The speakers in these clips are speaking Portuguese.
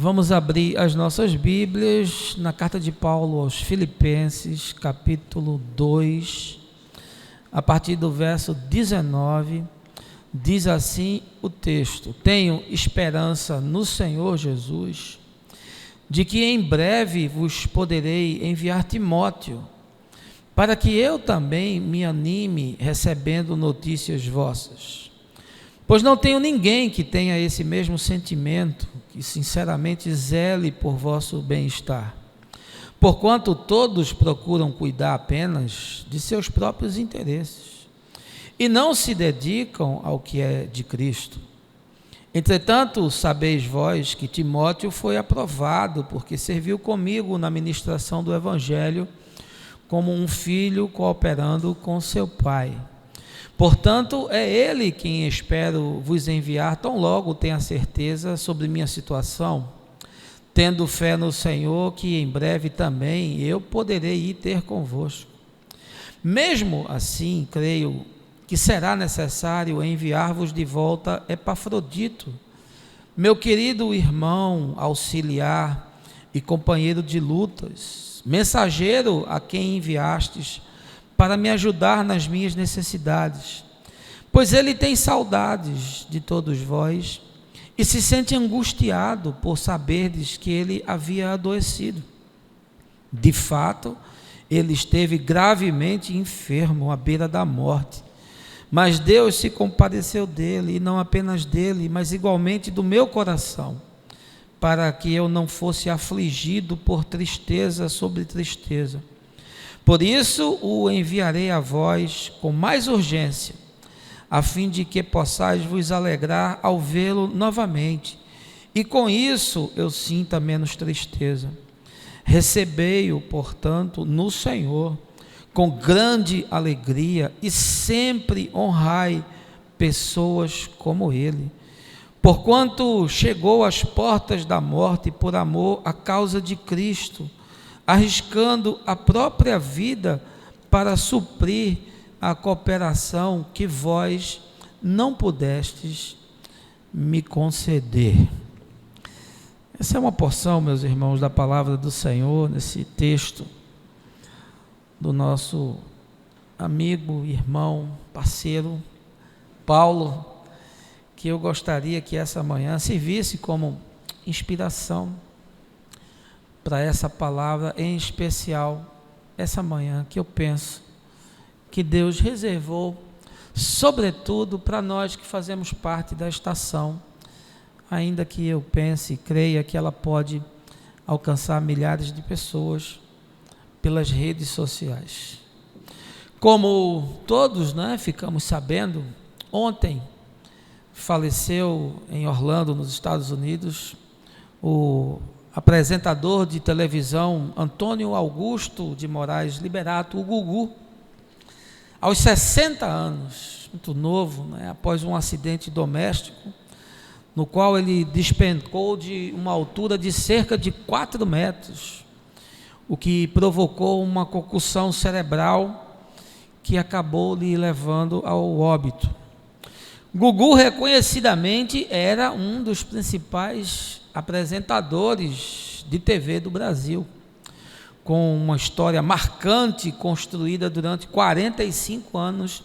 Vamos abrir as nossas Bíblias na carta de Paulo aos Filipenses, capítulo 2, a partir do verso 19, diz assim o texto: Tenho esperança no Senhor Jesus, de que em breve vos poderei enviar Timóteo, para que eu também me anime recebendo notícias vossas. Pois não tenho ninguém que tenha esse mesmo sentimento, que sinceramente zele por vosso bem-estar, porquanto todos procuram cuidar apenas de seus próprios interesses, e não se dedicam ao que é de Cristo. Entretanto, sabeis vós que Timóteo foi aprovado, porque serviu comigo na ministração do Evangelho, como um filho cooperando com seu pai. Portanto, é ele quem espero vos enviar, tão logo tenha certeza sobre minha situação, tendo fé no Senhor, que em breve também eu poderei ir ter convosco. Mesmo assim, creio que será necessário enviar-vos de volta Epafrodito, meu querido irmão, auxiliar e companheiro de lutas, mensageiro a quem enviastes para me ajudar nas minhas necessidades, pois ele tem saudades de todos vós e se sente angustiado por saberdes que ele havia adoecido. De fato, ele esteve gravemente enfermo à beira da morte, mas Deus se compadeceu dele, e não apenas dele, mas igualmente do meu coração, para que eu não fosse afligido por tristeza sobre tristeza. Por isso o enviarei a vós com mais urgência, a fim de que possais vos alegrar ao vê-lo novamente, e com isso eu sinta menos tristeza. Recebei-o, portanto, no Senhor, com grande alegria, e sempre honrai pessoas como ele, porquanto chegou às portas da morte por amor à causa de Cristo, arriscando a própria vida para suprir a cooperação que vós não pudestes me conceder. Essa é uma porção, meus irmãos, da palavra do Senhor, nesse texto do nosso amigo, irmão, parceiro, Paulo, que eu gostaria que essa manhã servisse como inspiração para essa palavra, em especial essa manhã, que eu penso que Deus reservou, sobretudo para nós que fazemos parte da estação, ainda que eu pense e creia que ela pode alcançar milhares de pessoas pelas redes sociais. Como todos, ficamos sabendo, ontem faleceu em Orlando, nos Estados Unidos, o apresentador de televisão Antônio Augusto de Moraes Liberato, o Gugu, aos 60 anos, muito novo, após um acidente doméstico, no qual ele despencou de uma altura de cerca de 4 metros, o que provocou uma concussão cerebral que acabou lhe levando ao óbito. Gugu reconhecidamente era um dos principais apresentadores de TV do Brasil, com uma história marcante construída durante 45 anos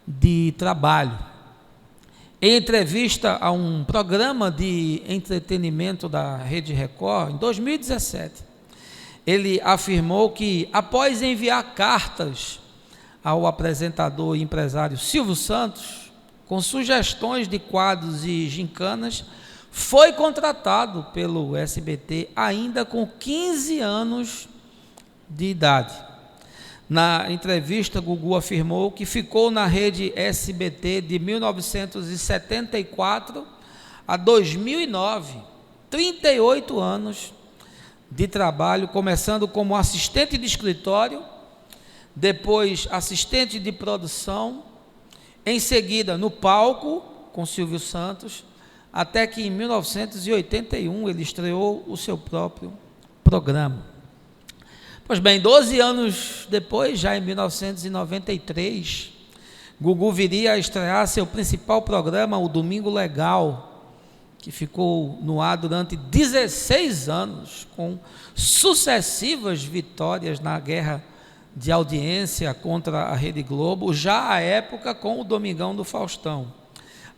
de trabalho. Em entrevista a um programa de entretenimento da Rede Record, em 2017, ele afirmou que, após enviar cartas ao apresentador e empresário Silvio Santos, com sugestões de quadros e gincanas, foi contratado pelo SBT ainda com 15 anos de idade. Na entrevista, Gugu afirmou que ficou na rede SBT de 1974 a 2009, 38 anos de trabalho, começando como assistente de escritório, depois assistente de produção, em seguida no palco com Silvio Santos, até que em 1981 ele estreou o seu próprio programa. Pois bem, 12 anos depois, já em 1993, Gugu viria a estrear seu principal programa, o Domingo Legal, que ficou no ar durante 16 anos, com sucessivas vitórias na guerra de audiência contra a Rede Globo, já à época com o Domingão do Faustão.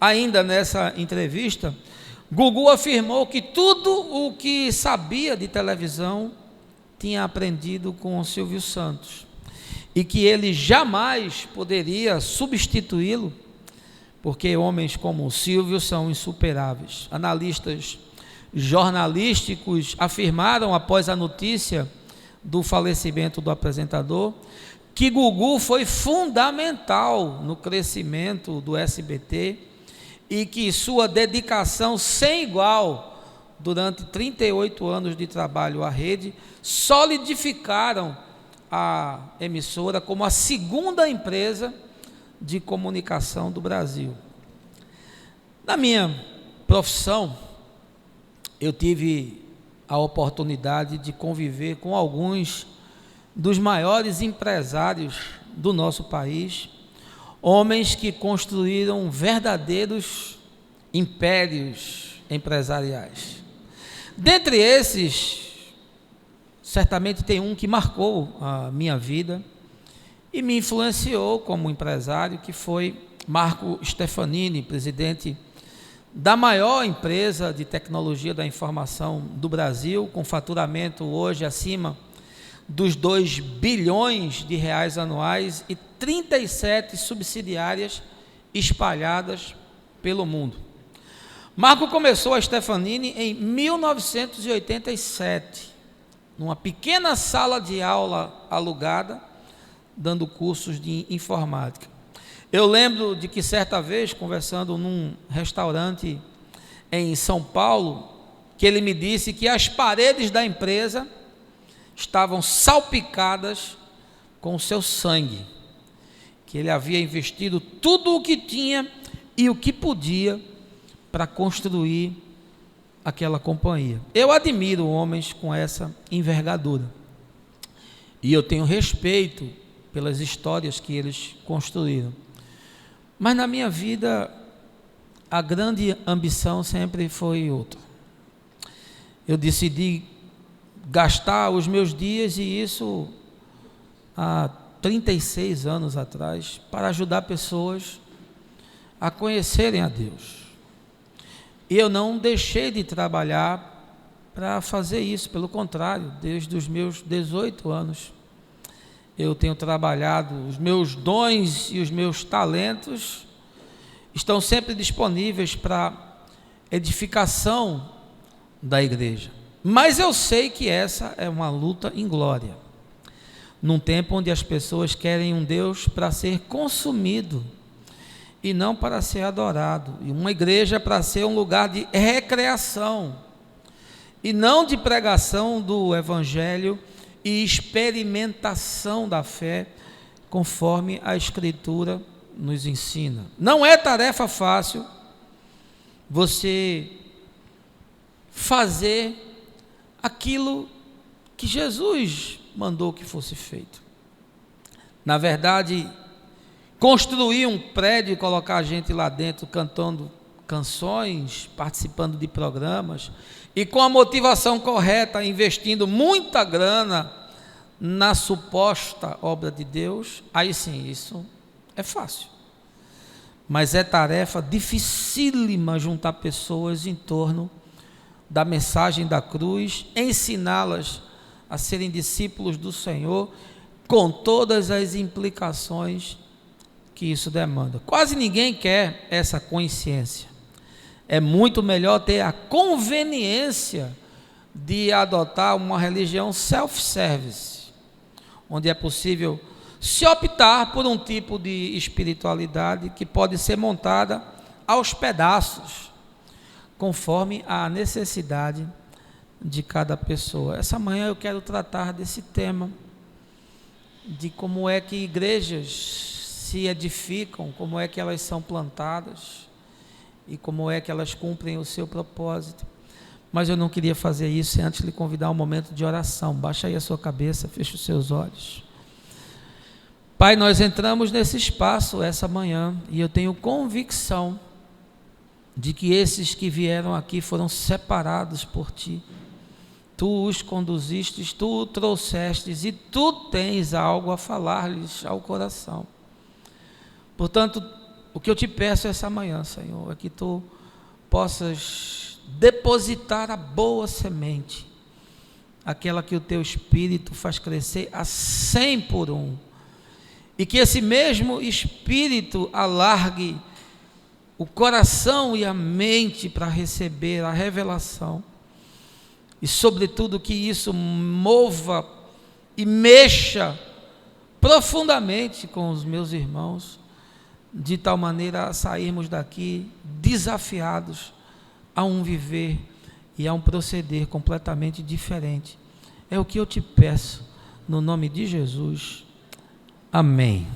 Ainda nessa entrevista, Gugu afirmou que tudo o que sabia de televisão tinha aprendido com o Silvio Santos e que ele jamais poderia substituí-lo, porque homens como o Silvio são insuperáveis. Analistas jornalísticos afirmaram, após a notícia do falecimento do apresentador, que Gugu foi fundamental no crescimento do SBT e que sua dedicação sem igual durante 38 anos de trabalho à rede solidificaram a emissora como a segunda empresa de comunicação do Brasil. Na minha profissão, eu tive a oportunidade de conviver com alguns dos maiores empresários do nosso país, homens que construíram verdadeiros impérios empresariais. Dentre esses, certamente tem um que marcou a minha vida e me influenciou como empresário, que foi Marco Stefanini, presidente da maior empresa de tecnologia da informação do Brasil, com faturamento hoje acima dos 2 bilhões de reais anuais e 37 subsidiárias espalhadas pelo mundo. Marco começou a Stefanini em 1987, numa pequena sala de aula alugada, dando cursos de informática. Eu lembro de que certa vez, conversando num restaurante em São Paulo, que ele me disse que as paredes da empresa estavam salpicadas com o seu sangue, que ele havia investido tudo o que tinha e o que podia para construir aquela companhia. Eu admiro homens com essa envergadura e eu tenho respeito pelas histórias que eles construíram. Mas na minha vida, a grande ambição sempre foi outra. Eu decidi gastar os meus dias, e isso há 36 anos atrás, para ajudar pessoas a conhecerem a Deus. E eu não deixei de trabalhar para fazer isso, pelo contrário, desde os meus 18 anos, eu tenho trabalhado, os meus dons e os meus talentos estão sempre disponíveis para edificação da igreja. Mas eu sei que essa é uma luta inglória, num tempo onde as pessoas querem um Deus para ser consumido e não para ser adorado, e uma igreja para ser um lugar de recreação e não de pregação do evangelho e experimentação da fé, conforme a Escritura nos ensina. Não é tarefa fácil você fazer aquilo que Jesus mandou que fosse feito. Na verdade, construir um prédio e colocar a gente lá dentro cantando canções, participando de programas e com a motivação correta, investindo muita grana na suposta obra de Deus, aí sim, isso é fácil. Mas é tarefa dificílima juntar pessoas em torno da mensagem da cruz, ensiná-las a serem discípulos do Senhor, com todas as implicações que isso demanda. Quase ninguém quer essa consciência. É muito melhor ter a conveniência de adotar uma religião self-service, onde é possível se optar por um tipo de espiritualidade que pode ser montada aos pedaços, conforme a necessidade de cada pessoa. Essa manhã eu quero tratar desse tema, de como é que igrejas se edificam, como é que elas são plantadas e como é que elas cumprem o seu propósito. Mas eu não queria fazer isso sem antes lhe convidar a um momento de oração. Baixa aí a sua cabeça, fecha os seus olhos. Pai, nós entramos nesse espaço essa manhã e eu tenho convicção de que esses que vieram aqui foram separados por ti. Tu os conduzistes, tu os trouxestes, e tu tens algo a falar-lhes ao coração. Portanto, o que eu te peço essa manhã, Senhor, é que tu possas depositar a boa semente, aquela que o teu Espírito faz crescer a 100 por 1, e que esse mesmo Espírito alargue o coração e a mente para receber a revelação, e sobretudo que isso mova e mexa profundamente com os meus irmãos, de tal maneira a sairmos daqui desafiados a um viver e a um proceder completamente diferente. É o que eu te peço, no nome de Jesus. Amém.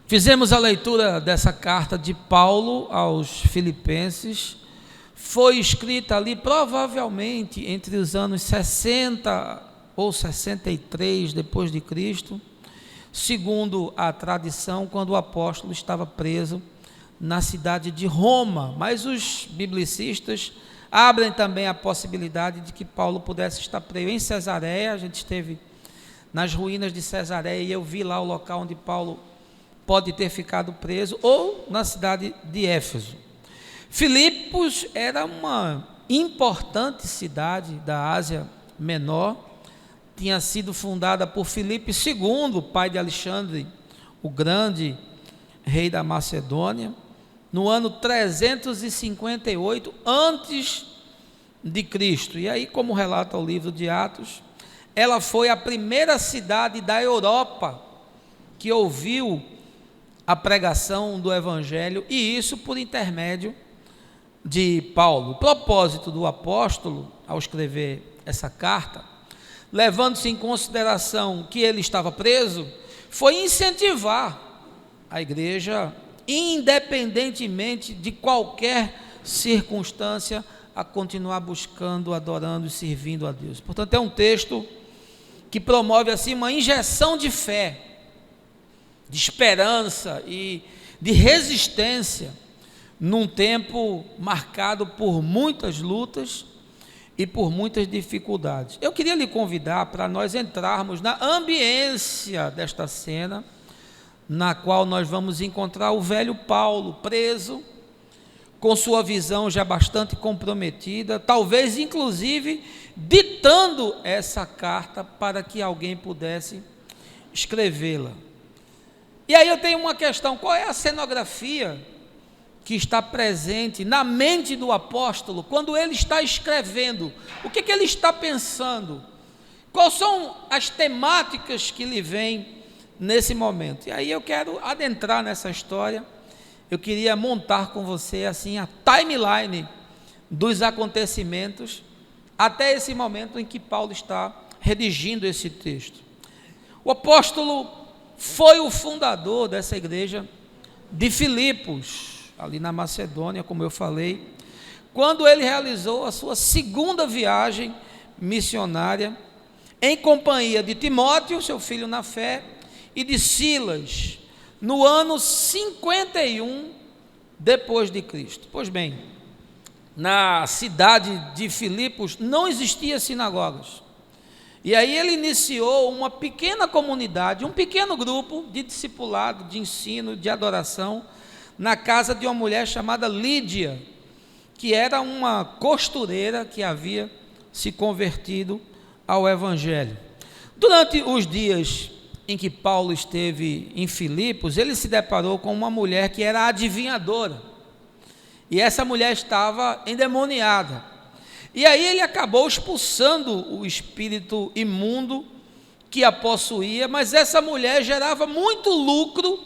Fizemos a leitura dessa carta de Paulo aos Filipenses. Foi escrita ali provavelmente entre os anos 60 ou 63 depois de Cristo, segundo a tradição, quando o apóstolo estava preso na cidade de Roma. Mas os biblicistas abrem também a possibilidade de que Paulo pudesse estar preso em Cesareia. A gente esteve nas ruínas de Cesareia e eu vi lá o local onde Paulo pode ter ficado preso, ou na cidade de Éfeso. Filipos era uma importante cidade da Ásia Menor, tinha sido fundada por Filipe II, pai de Alexandre, o grande rei da Macedônia, no ano 358 antes de Cristo. E aí, como relata o livro de Atos, ela foi a primeira cidade da Europa que ouviu a pregação do Evangelho, e isso por intermédio de Paulo. O propósito do apóstolo, ao escrever essa carta, levando-se em consideração que ele estava preso, foi incentivar a igreja, independentemente de qualquer circunstância, a continuar buscando, adorando e servindo a Deus. Portanto, é um texto que promove assim uma injeção de fé, de esperança e de resistência, num tempo marcado por muitas lutas e por muitas dificuldades. Eu queria lhe convidar para nós entrarmos na ambiência desta cena, na qual nós vamos encontrar o velho Paulo preso, com sua visão já bastante comprometida, talvez inclusive ditando essa carta para que alguém pudesse escrevê-la. E aí eu tenho uma questão: qual é a cenografia que está presente na mente do apóstolo quando ele está escrevendo? O que ele está pensando? Quais são as temáticas que lhe vêm nesse momento? E aí eu quero adentrar nessa história. Eu queria montar com você assim a timeline dos acontecimentos até esse momento em que Paulo está redigindo esse texto. O apóstolo foi o fundador dessa igreja de Filipos, ali na Macedônia, como eu falei, quando ele realizou a sua segunda viagem missionária, em companhia de Timóteo, seu filho na fé, e de Silas, no ano 51 depois de Cristo. Pois bem, na cidade de Filipos não existia sinagogas. E aí ele iniciou uma pequena comunidade, um pequeno grupo de discipulado, de ensino, de adoração, na casa de uma mulher chamada Lídia, que era uma costureira que havia se convertido ao Evangelho. Durante os dias em que Paulo esteve em Filipos, ele se deparou com uma mulher que era adivinhadora, e essa mulher estava endemoniada. E aí ele acabou expulsando o espírito imundo que a possuía, mas essa mulher gerava muito lucro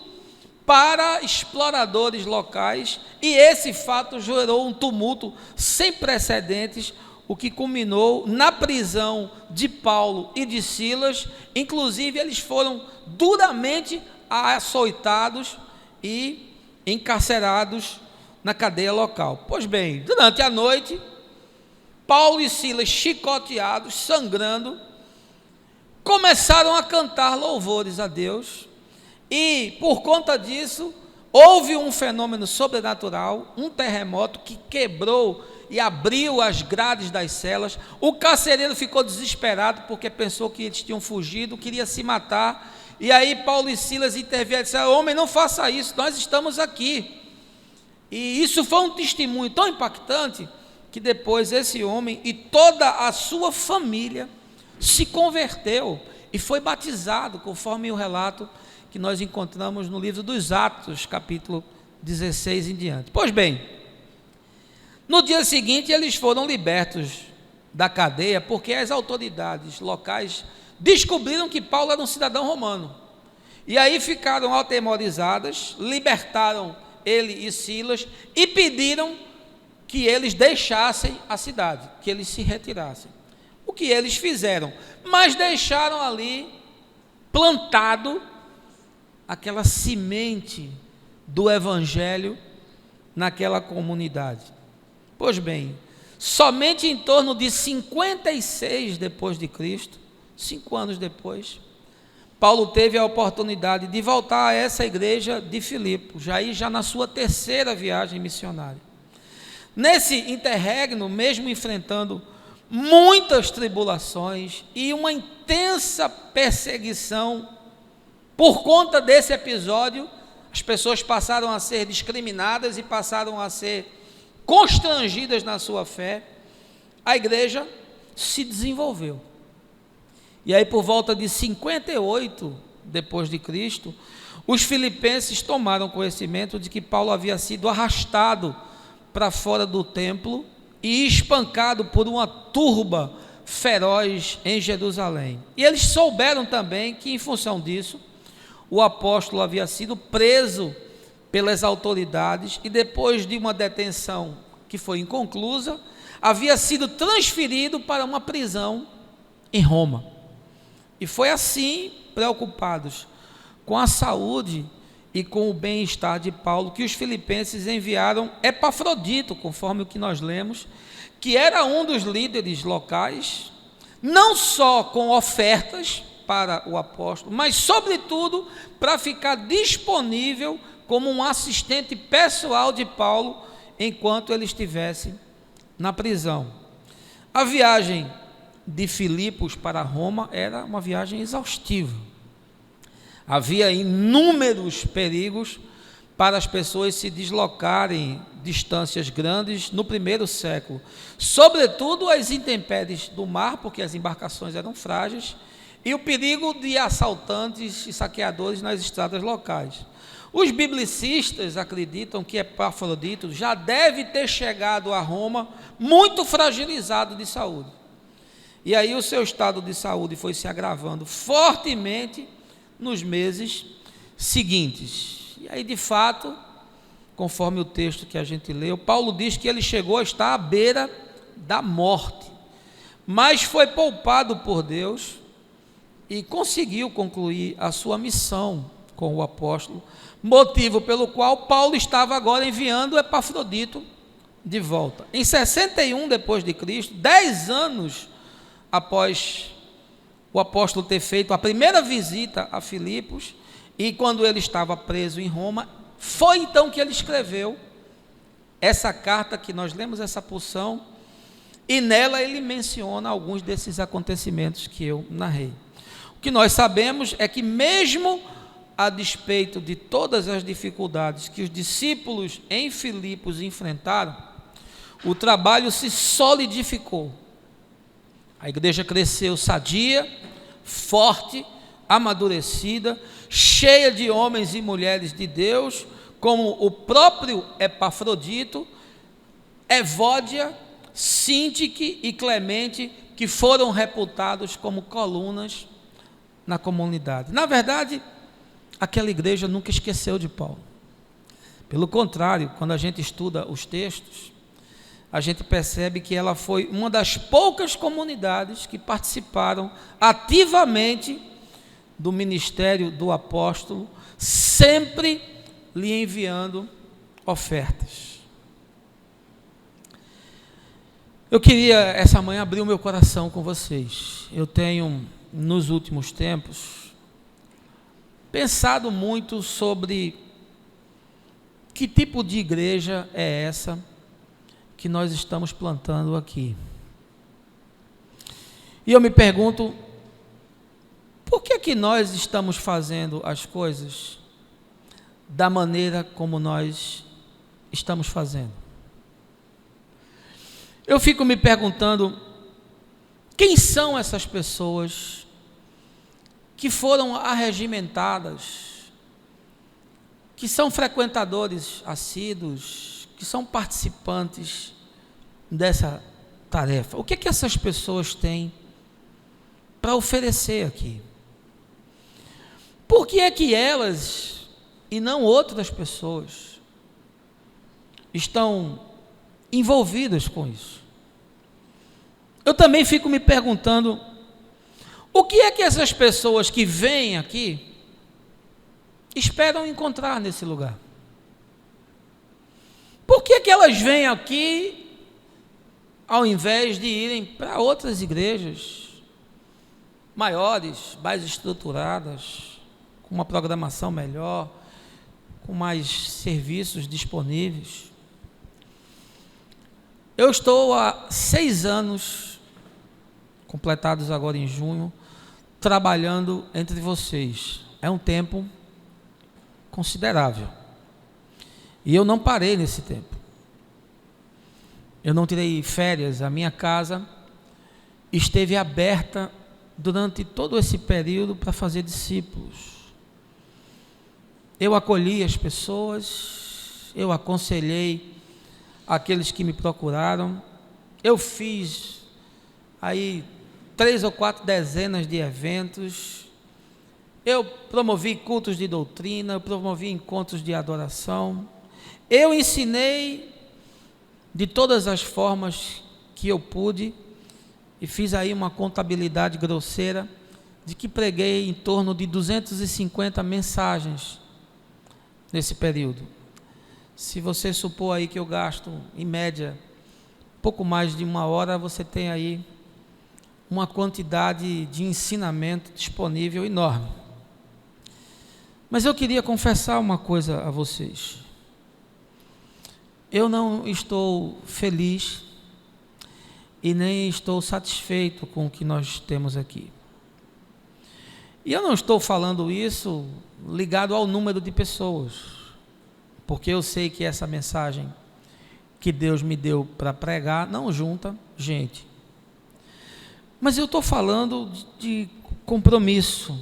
para exploradores locais, e esse fato gerou um tumulto sem precedentes, o que culminou na prisão de Paulo e de Silas. Inclusive eles foram duramente açoitados e encarcerados na cadeia local. Pois bem, durante a noite, Paulo e Silas, chicoteados, sangrando, começaram a cantar louvores a Deus, e por conta disso, houve um fenômeno sobrenatural, um terremoto que quebrou e abriu as grades das celas. O carcereiro ficou desesperado porque pensou que eles tinham fugido, queria se matar. E aí Paulo e Silas intervieram e disseram: homem, não faça isso, nós estamos aqui. E isso foi um testemunho tão impactante que depois esse homem e toda a sua família se converteu e foi batizado, conforme o relato que nós encontramos no livro dos Atos, capítulo 16 em diante. Pois bem, no dia seguinte eles foram libertos da cadeia, porque as autoridades locais descobriram que Paulo era um cidadão romano. E aí ficaram atemorizadas, libertaram ele e Silas e pediram que eles deixassem a cidade, que eles se retirassem. O que eles fizeram? Mas deixaram ali plantado aquela semente do evangelho naquela comunidade. Pois bem, somente em torno de 56 depois de Cristo, 5 anos depois, Paulo teve a oportunidade de voltar a essa igreja de Filipos, já na sua terceira viagem missionária. Nesse interregno, mesmo enfrentando muitas tribulações e uma intensa perseguição por conta desse episódio, as pessoas passaram a ser discriminadas e passaram a ser constrangidas na sua fé, a igreja se desenvolveu. E aí, por volta de 58 depois de Cristo, os filipenses tomaram conhecimento de que Paulo havia sido arrastado para fora do templo e espancado por uma turba feroz em Jerusalém. E eles souberam também que, em função disso, o apóstolo havia sido preso pelas autoridades e, depois de uma detenção que foi inconclusa, havia sido transferido para uma prisão em Roma. E foi assim, preocupados com a saúde e com o bem-estar de Paulo, que os filipenses enviaram Epafrodito, conforme o que nós lemos, que era um dos líderes locais, não só com ofertas para o apóstolo, mas sobretudo para ficar disponível como um assistente pessoal de Paulo enquanto ele estivesse na prisão. A viagem de Filipos para Roma era uma viagem exaustiva. Havia inúmeros perigos para as pessoas se deslocarem distâncias grandes no primeiro século, sobretudo as intempéries do mar, porque as embarcações eram frágeis, e o perigo de assaltantes e saqueadores nas estradas locais. Os biblicistas acreditam que Epafrodito já deve ter chegado a Roma muito fragilizado de saúde. E aí o seu estado de saúde foi se agravando fortemente nos meses seguintes. E aí, de fato, conforme o texto que a gente leu, Paulo diz que ele chegou a estar à beira da morte, mas foi poupado por Deus e conseguiu concluir a sua missão com o apóstolo, motivo pelo qual Paulo estava agora enviando Epafrodito de volta. Em 61 depois de Cristo, 10 anos após o apóstolo ter feito a primeira visita a Filipos, e quando ele estava preso em Roma, foi então que ele escreveu essa carta que nós lemos, essa porção, e nela ele menciona alguns desses acontecimentos que eu narrei. O que nós sabemos é que, mesmo a despeito de todas as dificuldades que os discípulos em Filipos enfrentaram, o trabalho se solidificou. A igreja cresceu sadia, forte, amadurecida, cheia de homens e mulheres de Deus, como o próprio Epafrodito, Evódia, Síntique e Clemente, que foram reputados como colunas na comunidade. Na verdade, aquela igreja nunca esqueceu de Paulo. Pelo contrário, quando a gente estuda os textos, a gente percebe que ela foi uma das poucas comunidades que participaram ativamente do ministério do apóstolo, sempre lhe enviando ofertas. Eu queria essa manhã abrir o meu coração com vocês. Eu tenho, nos últimos tempos, pensado muito sobre Que tipo de igreja é essa que nós estamos plantando aqui? E eu me pergunto, por que que nós estamos fazendo as coisas da maneira como nós estamos fazendo? Eu fico me perguntando, quem são essas pessoas que foram arregimentadas, que são frequentadores assíduos, que são participantes dessa tarefa? O que que essas pessoas têm para oferecer aqui? Por que é que elas, e não outras pessoas, estão envolvidas com isso? Eu também fico me perguntando, o que é que essas pessoas que vêm aqui esperam encontrar nesse lugar? Por que que elas vêm aqui ao invés de irem para outras igrejas maiores, mais estruturadas, com uma programação melhor, com mais serviços disponíveis? Eu estou há 6 anos, completados agora em junho, trabalhando entre vocês. É um tempo considerável. E eu não parei nesse tempo. Eu não tirei férias. A minha casa esteve aberta durante todo esse período para fazer discípulos. Eu acolhi as pessoas, eu aconselhei aqueles que me procuraram, eu fiz aí 3 ou 4 dezenas de eventos, eu promovi cultos de doutrina, eu promovi encontros de adoração, eu ensinei de todas as formas que eu pude, e fiz aí uma contabilidade grosseira de que preguei em torno de 250 mensagens nesse período. Se você supor aí que eu gasto, em média, pouco mais de 1 hora, você tem aí uma quantidade de ensinamento disponível enorme. Mas eu queria confessar uma coisa a vocês. Eu não estou feliz e nem estou satisfeito com o que nós temos aqui. E eu não estou falando isso ligado ao número de pessoas, porque eu sei que essa mensagem que Deus me deu para pregar não junta gente. Mas eu estou falando de compromisso,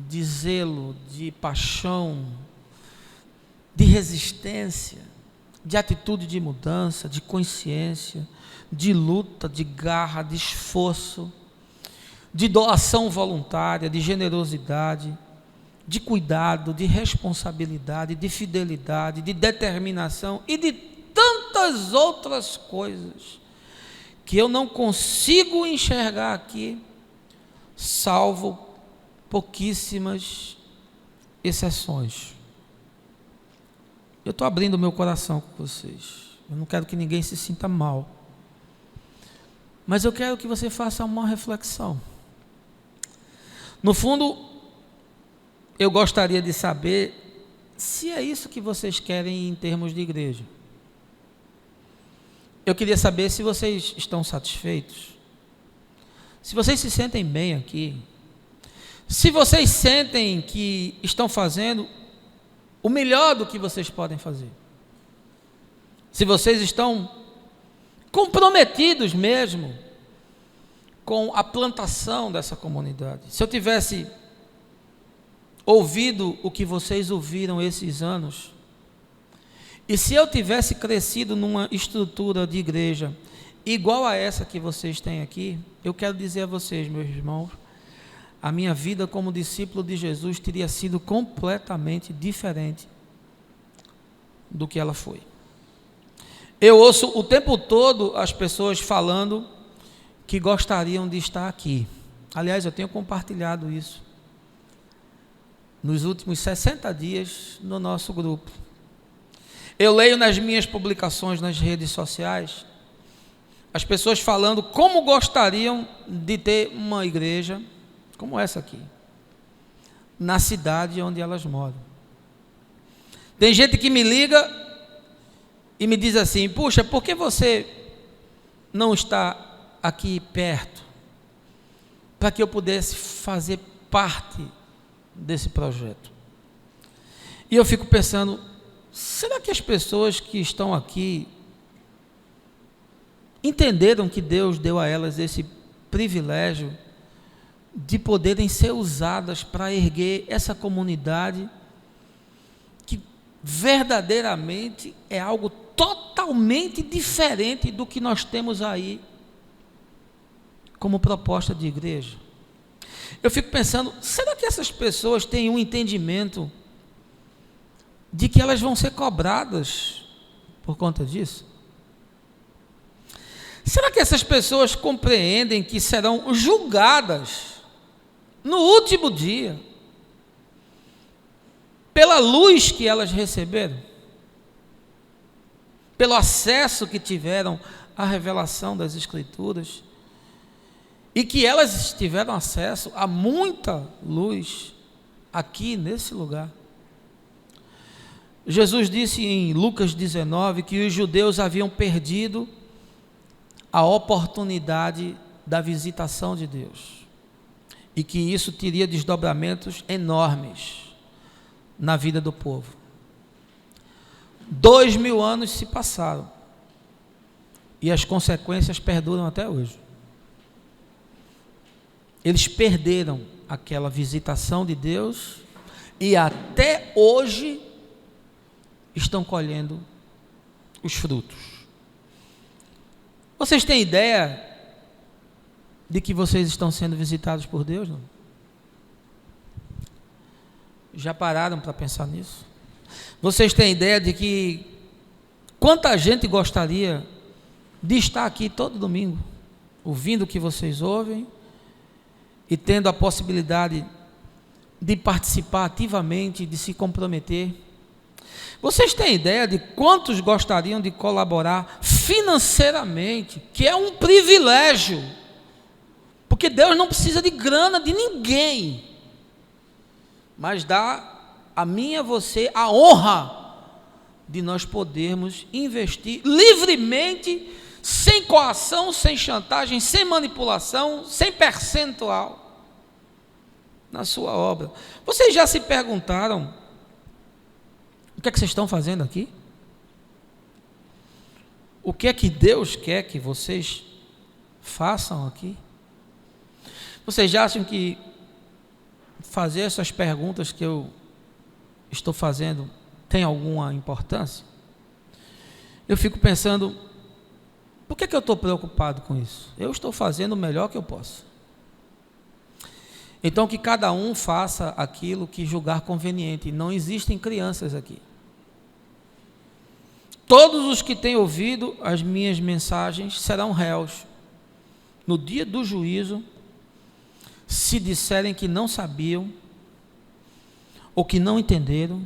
de zelo, de paixão, de resistência, de atitude de mudança, de consciência, de luta, de garra, de esforço, de doação voluntária, de generosidade, de cuidado, de responsabilidade, de fidelidade, de determinação e de tantas outras coisas que eu não consigo enxergar aqui, salvo pouquíssimas exceções. Eu estou abrindo meu coração com vocês. Eu não quero que ninguém se sinta mal. Mas eu quero que você faça uma reflexão. No fundo, eu gostaria de saber se é isso que vocês querem em termos de igreja. Eu queria saber se vocês estão satisfeitos, se vocês se sentem bem aqui, se vocês sentem que estão fazendo o melhor do que vocês podem fazer, se vocês estão comprometidos mesmo com a plantação dessa comunidade. Se eu tivesse ouvido o que vocês ouviram esses anos, e se eu tivesse crescido numa estrutura de igreja igual a essa que vocês têm aqui, eu quero dizer a vocês, meus irmãos, a minha vida como discípulo de Jesus teria sido completamente diferente do que ela foi. Eu ouço o tempo todo as pessoas falando que gostariam de estar aqui. Aliás, eu tenho compartilhado isso nos últimos 60 dias no nosso grupo. Eu leio nas minhas publicações nas redes sociais as pessoas falando como gostariam de ter uma igreja como essa aqui, na cidade onde elas moram. Tem gente que me liga e me diz assim: puxa, por que você não está aqui perto para que eu pudesse fazer parte desse projeto? E eu fico pensando, será que as pessoas que estão aqui entenderam que Deus deu a elas esse privilégio de poderem ser usadas para erguer essa comunidade que verdadeiramente é algo totalmente diferente do que nós temos aí como proposta de igreja? Eu fico pensando, será que essas pessoas têm um entendimento de que elas vão ser cobradas por conta disso? Será que essas pessoas compreendem que serão julgadas no último dia pela luz que elas receberam, pelo acesso que tiveram à revelação das Escrituras, e que elas tiveram acesso a muita luz aqui nesse lugar? Jesus disse em Lucas 19 que os judeus haviam perdido a oportunidade da visitação de Deus, e que isso teria desdobramentos enormes na vida do povo. 2000 anos se passaram e as consequências perduram até hoje. Eles perderam aquela visitação de Deus e até hoje estão colhendo os frutos. Vocês têm ideia de que vocês estão sendo visitados por Deus? Não? Já pararam para pensar nisso? Vocês têm ideia de que quanta gente gostaria de estar aqui todo domingo, ouvindo o que vocês ouvem e tendo a possibilidade de participar ativamente, de se comprometer? Vocês têm ideia de quantos gostariam de colaborar financeiramente, que é um privilégio, porque Deus não precisa de grana de ninguém, mas dá a mim e a você a honra de nós podermos investir livremente, sem coação, sem chantagem, sem manipulação, sem percentual na sua obra. Vocês já se perguntaram o que é que vocês estão fazendo aqui? O que é que Deus quer que vocês façam aqui? Vocês já acham que fazer essas perguntas que eu estou fazendo tem alguma importância? Eu fico pensando, por que eu estou preocupado com isso? Eu estou fazendo o melhor que eu posso. Então que cada um faça aquilo que julgar conveniente. Não existem crianças aqui. Todos os que têm ouvido as minhas mensagens serão réus no dia do juízo, se disserem que não sabiam, ou que não entenderam,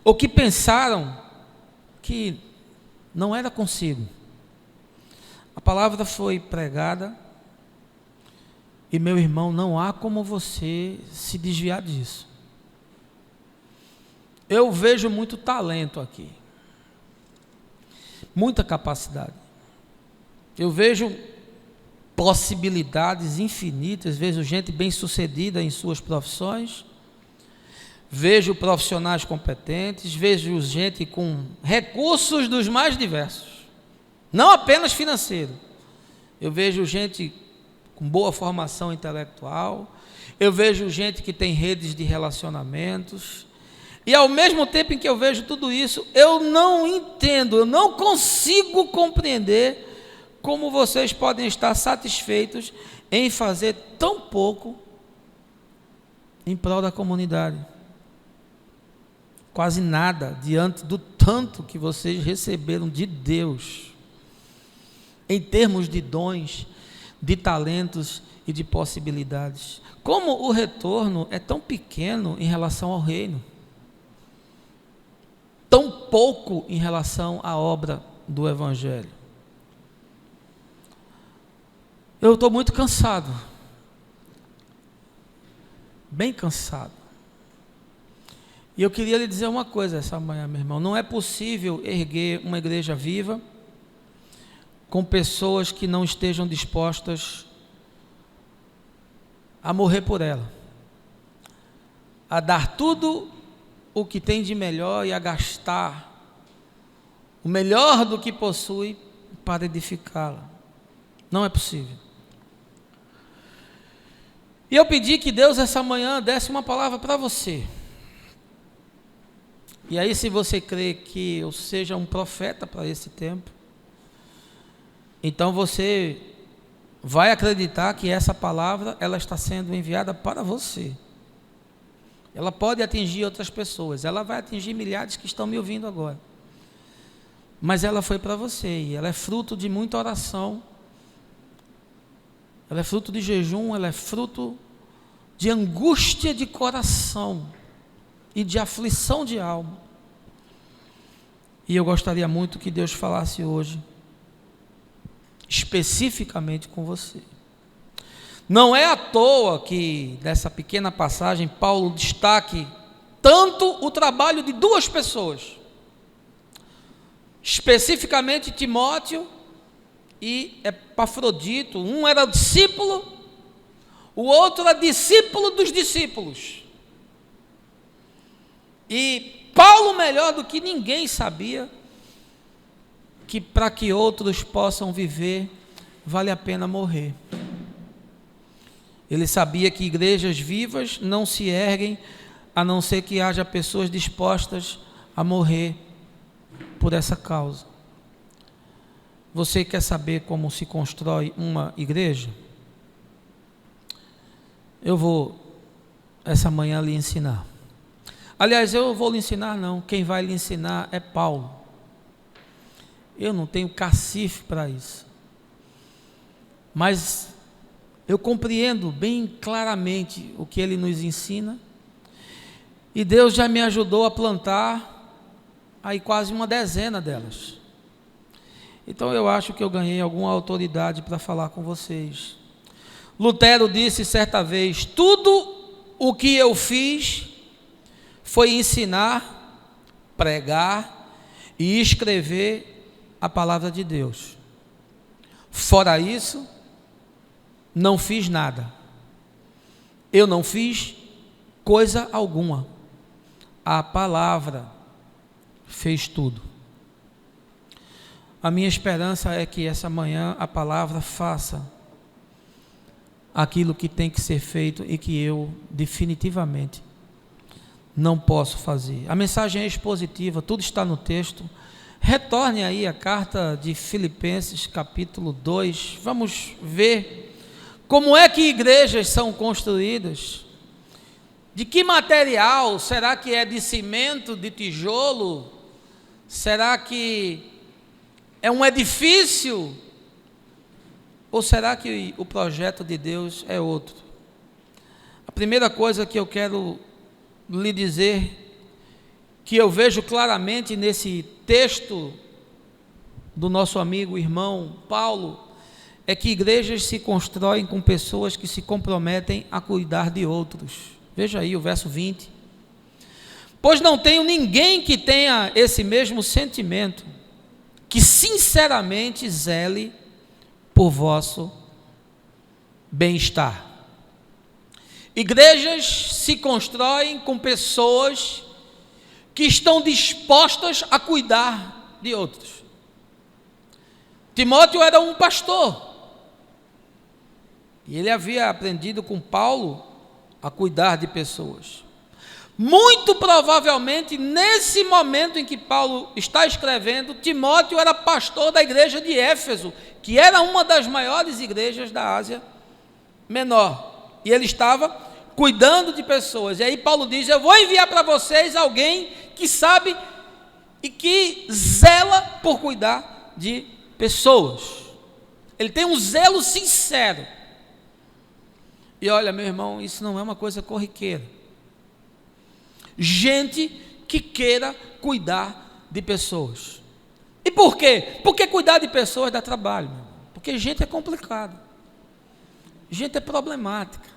ou que pensaram que não era consigo. A palavra foi pregada, e meu irmão, não há como você se desviar disso. Eu vejo muito talento aqui, muita capacidade. Eu vejo possibilidades infinitas, vejo gente bem-sucedida em suas profissões, vejo profissionais competentes, vejo gente com recursos dos mais diversos, não apenas financeiro. Eu vejo gente com boa formação intelectual, eu vejo gente que tem redes de relacionamentos, e ao mesmo tempo em que eu vejo tudo isso, eu não entendo, eu não consigo compreender como vocês podem estar satisfeitos em fazer tão pouco em prol da comunidade. Quase nada diante do tanto que vocês receberam de Deus, em termos de dons, de talentos e de possibilidades. Como o retorno é tão pequeno em relação ao reino, tão pouco em relação à obra do Evangelho. Eu estou muito cansado, bem cansado. E eu queria lhe dizer uma coisa essa manhã, meu irmão. Não é possível erguer uma igreja viva com pessoas que não estejam dispostas a morrer por ela, a dar tudo o que tem de melhor e a gastar o melhor do que possui para edificá-la. Não é possível. E eu pedi que Deus essa manhã desse uma palavra para você. E aí, se você crê que eu seja um profeta para esse tempo, então você vai acreditar que essa palavra, ela está sendo enviada para você. Ela pode atingir outras pessoas, ela vai atingir milhares que estão me ouvindo agora. Mas ela foi para você, e ela é fruto de muita oração, ela é fruto de jejum, ela é fruto de angústia de coração e de aflição de alma. E eu gostaria muito que Deus falasse hoje, especificamente com você. Não é à toa que nessa pequena passagem Paulo destaque tanto o trabalho de duas pessoas, especificamente Timóteo e Epafrodito. Um era discípulo, o outro era discípulo dos discípulos. E Paulo, melhor do que ninguém, sabia que para que outros possam viver, vale a pena morrer. Ele sabia que igrejas vivas não se erguem, a não ser que haja pessoas dispostas a morrer por essa causa. Você quer saber como se constrói uma igreja? Eu vou, essa manhã, lhe ensinar. Aliás, eu vou lhe ensinar não, quem vai lhe ensinar é Paulo. Eu não tenho cacife para isso. Mas eu compreendo bem claramente o que ele nos ensina. E Deus já me ajudou a plantar aí quase uma dezena delas. Então eu acho que eu ganhei alguma autoridade para falar com vocês. Lutero disse certa vez: tudo o que eu fiz foi ensinar, pregar e escrever a palavra de Deus. Fora isso, não fiz nada. Eu não fiz coisa alguma. A palavra fez tudo. A minha esperança é que essa manhã a palavra faça aquilo que tem que ser feito e que eu definitivamente não posso fazer. A mensagem é expositiva, tudo está no texto. Retorne aí a carta de Filipenses, capítulo 2. Vamos ver como é que igrejas são construídas. De que material? Será que é de cimento, de tijolo? Será que é um edifício? Ou será que o projeto de Deus é outro? A primeira coisa que eu quero lhe dizer, que eu vejo claramente nesse texto do nosso amigo, irmão Paulo, é que igrejas se constroem com pessoas que se comprometem a cuidar de outros. Veja aí o verso 20. Pois não tenho ninguém que tenha esse mesmo sentimento, que sinceramente zele por vosso bem-estar. Igrejas se constroem com pessoas que estão dispostas a cuidar de outros. Timóteo era um pastor, e ele havia aprendido com Paulo a cuidar de pessoas. Muito provavelmente, nesse momento em que Paulo está escrevendo, Timóteo era pastor da igreja de Éfeso, que era uma das maiores igrejas da Ásia Menor, e ele estava cuidando de pessoas. E aí Paulo diz: eu vou enviar para vocês alguém que sabe e que zela por cuidar de pessoas. Ele tem um zelo sincero. E olha, meu irmão, isso não é uma coisa corriqueira. Gente que queira cuidar de pessoas. E por quê? Porque cuidar de pessoas dá trabalho, meu irmão. Porque gente é complicado, gente é problemática,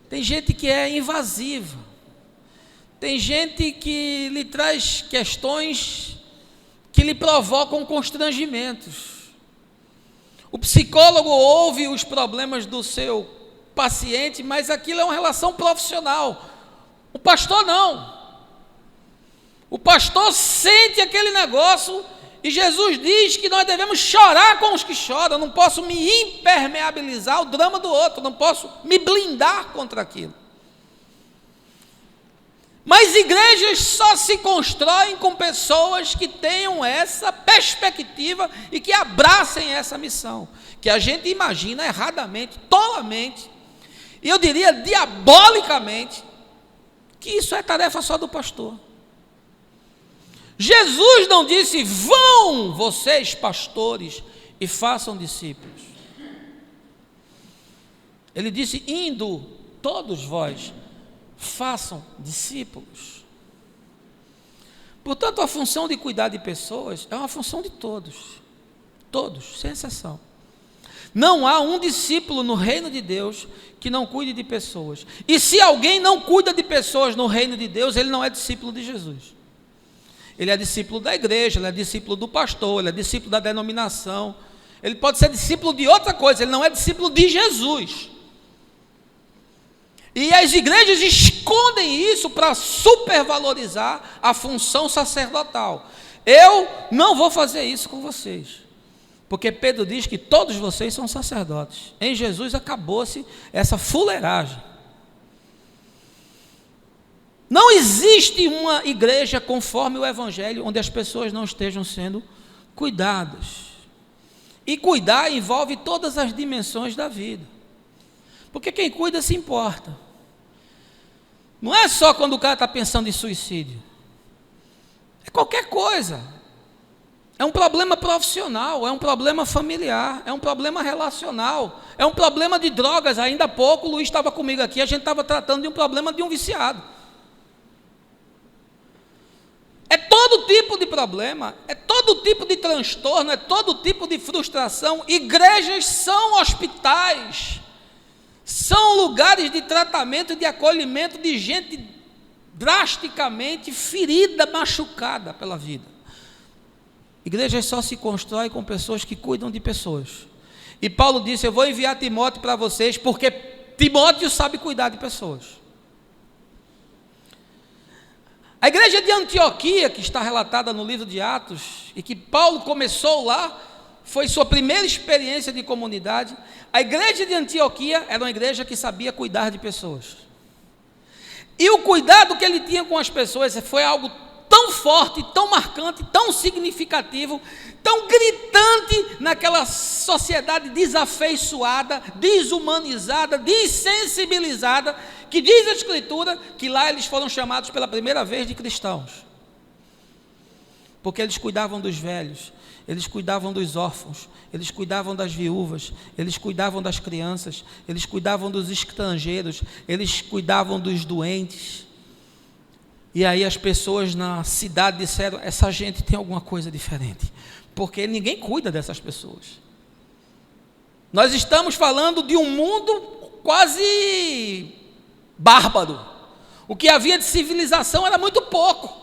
tem gente que é invasiva, Tem gente que lhe traz questões que lhe provocam constrangimentos. O psicólogo ouve os problemas do seu paciente, mas aquilo é uma relação profissional. O pastor não. O pastor sente aquele negócio e Jesus diz que nós devemos chorar com os que choram. Eu não posso me impermeabilizar ao drama do outro, não posso me blindar contra aquilo. Mas igrejas só se constroem com pessoas que tenham essa perspectiva e que abracem essa missão, que a gente imagina erradamente, tolamente, e eu diria diabolicamente, que isso é tarefa só do pastor. Jesus não disse: vão vocês pastores e façam discípulos. Ele disse: indo todos vós, façam discípulos. Portanto, a função de cuidar de pessoas é uma função de todos, sem exceção. Não há um discípulo no reino de Deus que não cuide de pessoas. E se alguém não cuida de pessoas no reino de Deus, ele não é discípulo de Jesus. Ele é discípulo da igreja, ele é discípulo do pastor, ele é discípulo da denominação. Ele pode ser discípulo de outra coisa, ele não é discípulo de Jesus. E as igrejas escondem isso para supervalorizar a função sacerdotal. Eu não vou fazer isso com vocês, porque Pedro diz que todos vocês são sacerdotes. Em Jesus acabou-se essa fuleiragem. Não existe uma igreja conforme o Evangelho onde as pessoas não estejam sendo cuidadas. E cuidar envolve todas as dimensões da vida. Porque quem cuida se importa. Não é só quando o cara está pensando em suicídio. É qualquer coisa. É um problema profissional, é um problema familiar, é um problema relacional, é um problema de drogas. Ainda há pouco o Luiz estava comigo aqui, a gente estava tratando de um problema de um viciado. É todo tipo de problema, é todo tipo de transtorno, é todo tipo de frustração. Igrejas são hospitais, são lugares de tratamento e de acolhimento de gente drasticamente ferida, machucada pela vida. Igrejas só se constroem com pessoas que cuidam de pessoas. E Paulo disse: eu vou enviar Timóteo para vocês, porque Timóteo sabe cuidar de pessoas. A igreja de Antioquia, que está relatada no livro de Atos, e que Paulo começou lá, foi sua primeira experiência de comunidade. A igreja de Antioquia era uma igreja que sabia cuidar de pessoas. E o cuidado que ele tinha com as pessoas foi algo tão forte, tão marcante, tão significativo, tão gritante naquela sociedade desafeiçoada, desumanizada, desensibilizada, que diz a Escritura que lá eles foram chamados pela primeira vez de cristãos, porque eles cuidavam dos velhos, eles cuidavam dos órfãos, eles cuidavam das viúvas, eles cuidavam das crianças, eles cuidavam dos estrangeiros, eles cuidavam dos doentes. E aí as pessoas na cidade disseram: essa gente tem alguma coisa diferente, porque ninguém cuida dessas pessoas. Nós estamos falando de um mundo quase bárbaro. O que havia de civilização era muito pouco.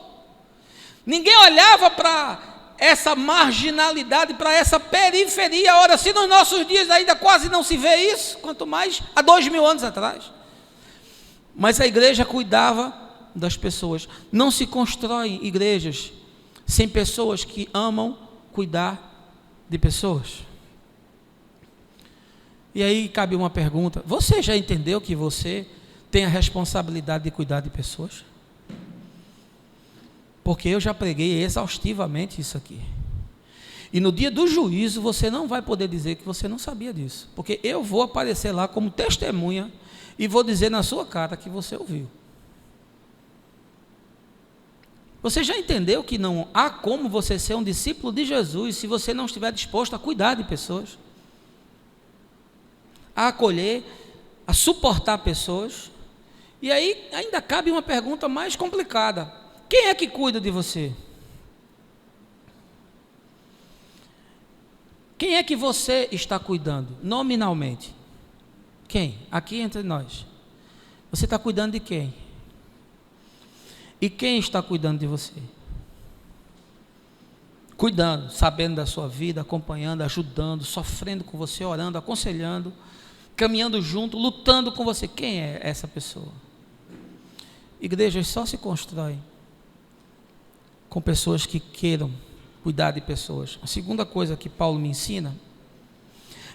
Ninguém olhava para essa marginalidade, para essa periferia. Ora, se nos nossos dias ainda quase não se vê isso, quanto mais há 2000 anos atrás. Mas a igreja cuidava das pessoas. Não se constroem igrejas sem pessoas que amam cuidar de pessoas. E aí cabe uma pergunta: você já entendeu que você tem a responsabilidade de cuidar de pessoas? Porque eu já preguei exaustivamente isso aqui. E no dia do juízo você não vai poder dizer que você não sabia disso, porque eu vou aparecer lá como testemunha e vou dizer na sua cara que você ouviu. Você já entendeu que não há como você ser um discípulo de Jesus se você não estiver disposto a cuidar de pessoas, a acolher, a suportar pessoas? E aí ainda cabe uma pergunta mais complicada: quem é que cuida de você? Quem é que você está cuidando, nominalmente? Quem? Aqui entre nós. Você está cuidando de quem? E quem está cuidando de você? Cuidando, sabendo da sua vida, acompanhando, ajudando, sofrendo com você, orando, aconselhando, caminhando junto, lutando com você. Quem é essa pessoa? Igrejas só se constroem com pessoas que queiram cuidar de pessoas. A segunda coisa que Paulo me ensina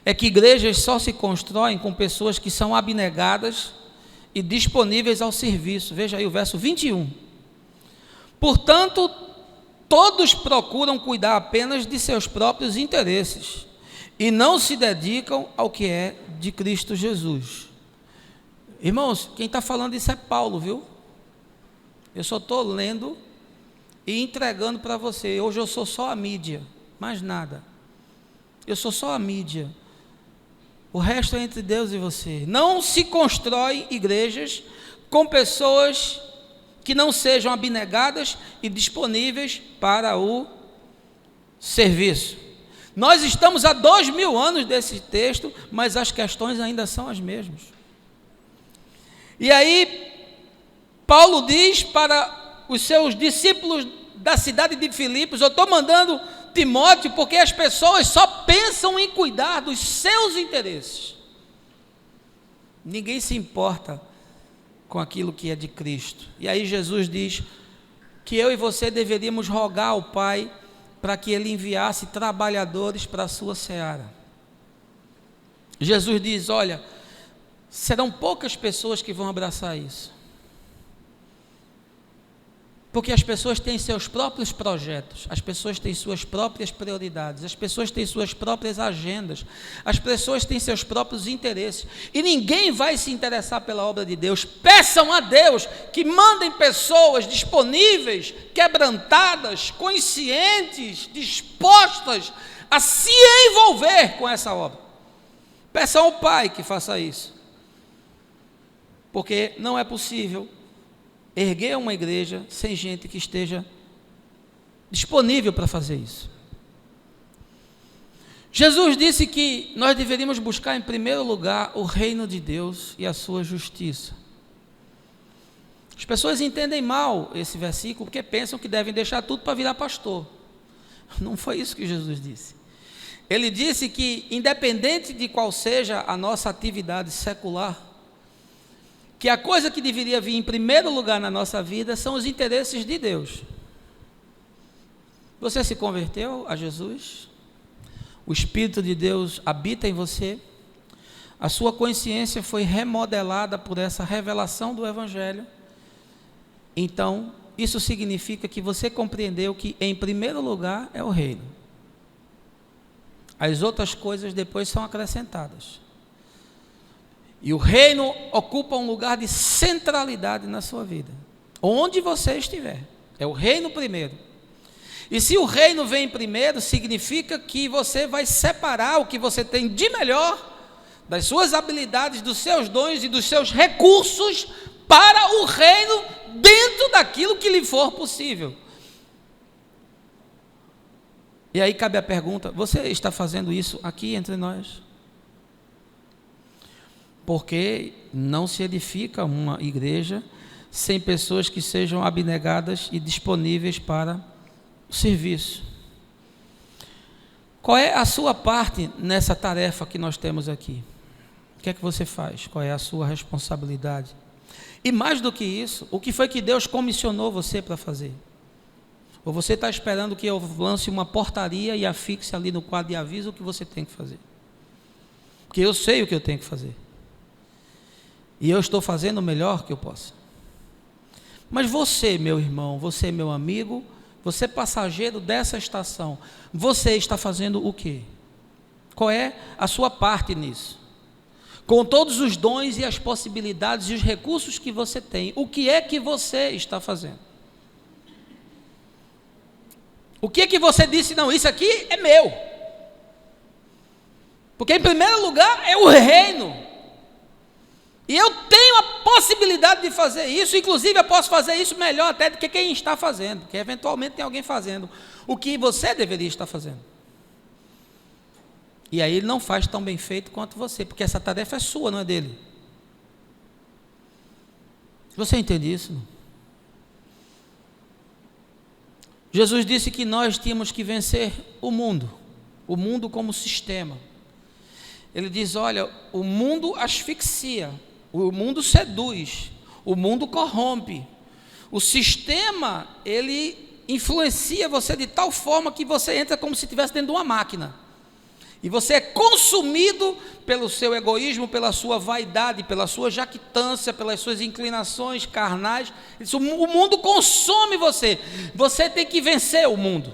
é que igrejas só se constroem com pessoas que são abnegadas e disponíveis ao serviço. Veja aí o verso 21. Portanto, todos procuram cuidar apenas de seus próprios interesses e não se dedicam ao que é de Cristo Jesus. Irmãos, quem está falando isso é Paulo, viu? Eu só estou lendo e entregando para você. Hoje eu sou só a mídia, mais nada. Eu sou só a mídia. O resto é entre Deus e você. Não se constrói igrejas com pessoas que não sejam abnegadas e disponíveis para o serviço. Nós estamos há 2000 anos desse texto, mas as questões ainda são as mesmas. E aí, Paulo diz para os seus discípulos da cidade de Filipos: eu estou mandando Timóteo porque as pessoas só pensam em cuidar dos seus interesses. Ninguém se importa com aquilo que é de Cristo. E aí Jesus diz que eu e você deveríamos rogar ao Pai para que Ele enviasse trabalhadores para a sua seara. Jesus diz: olha, serão poucas pessoas que vão abraçar isso. Porque as pessoas têm seus próprios projetos, as pessoas têm suas próprias prioridades, as pessoas têm suas próprias agendas, as pessoas têm seus próprios interesses, e ninguém vai se interessar pela obra de Deus. Peçam a Deus que mandem pessoas disponíveis, quebrantadas, conscientes, dispostas a se envolver com essa obra. Peçam ao Pai que faça isso, porque não é possível erguer uma igreja sem gente que esteja disponível para fazer isso. Jesus disse que nós deveríamos buscar em primeiro lugar o reino de Deus e a sua justiça. As pessoas entendem mal esse versículo porque pensam que devem deixar tudo para virar pastor. Não foi isso que Jesus disse. Ele disse que, independente de qual seja a nossa atividade secular, que a coisa que deveria vir em primeiro lugar na nossa vida são os interesses de Deus. Você se converteu a Jesus? O Espírito de Deus habita em você? A sua consciência foi remodelada por essa revelação do Evangelho? Então, isso significa que você compreendeu que em primeiro lugar é o reino. As outras coisas depois são acrescentadas. E o reino ocupa um lugar de centralidade na sua vida, onde você estiver. É o reino primeiro. E se o reino vem primeiro, significa que você vai separar o que você tem de melhor, das suas habilidades, dos seus dons e dos seus recursos, para o reino, dentro daquilo que lhe for possível. E aí cabe a pergunta: você está fazendo isso aqui entre nós? Porque não se edifica uma igreja sem pessoas que sejam abnegadas e disponíveis para o serviço. Qual é a sua parte nessa tarefa que nós temos aqui? O que é que você faz? Qual é a sua responsabilidade? E mais do que isso, o que foi que Deus comissionou você para fazer? Ou você está esperando que eu lance uma portaria e afixe ali no quadro de aviso o que você tem que fazer? Porque eu sei o que eu tenho que fazer. E eu estou fazendo o melhor que eu posso. Mas você, meu irmão, você, meu amigo, você passageiro dessa estação, você está fazendo o quê? Qual é a sua parte nisso? Com todos os dons e as possibilidades e os recursos que você tem, o que é que você está fazendo? O que é que você disse? Não, isso aqui é meu. Porque em primeiro lugar é o reino. E eu tenho a possibilidade de fazer isso, inclusive eu posso fazer isso melhor até do que quem está fazendo, porque eventualmente tem alguém fazendo o que você deveria estar fazendo. E aí ele não faz tão bem feito quanto você, porque essa tarefa é sua, não é dele. Você entende isso? Jesus disse que nós tínhamos que vencer o mundo como sistema. Ele diz: olha, o mundo asfixia, o mundo seduz, o mundo corrompe. O sistema, ele influencia você de tal forma que você entra como se estivesse dentro de uma máquina. E você é consumido pelo seu egoísmo, pela sua vaidade, pela sua jactância, pelas suas inclinações carnais. O mundo consome você. Você tem que vencer o mundo.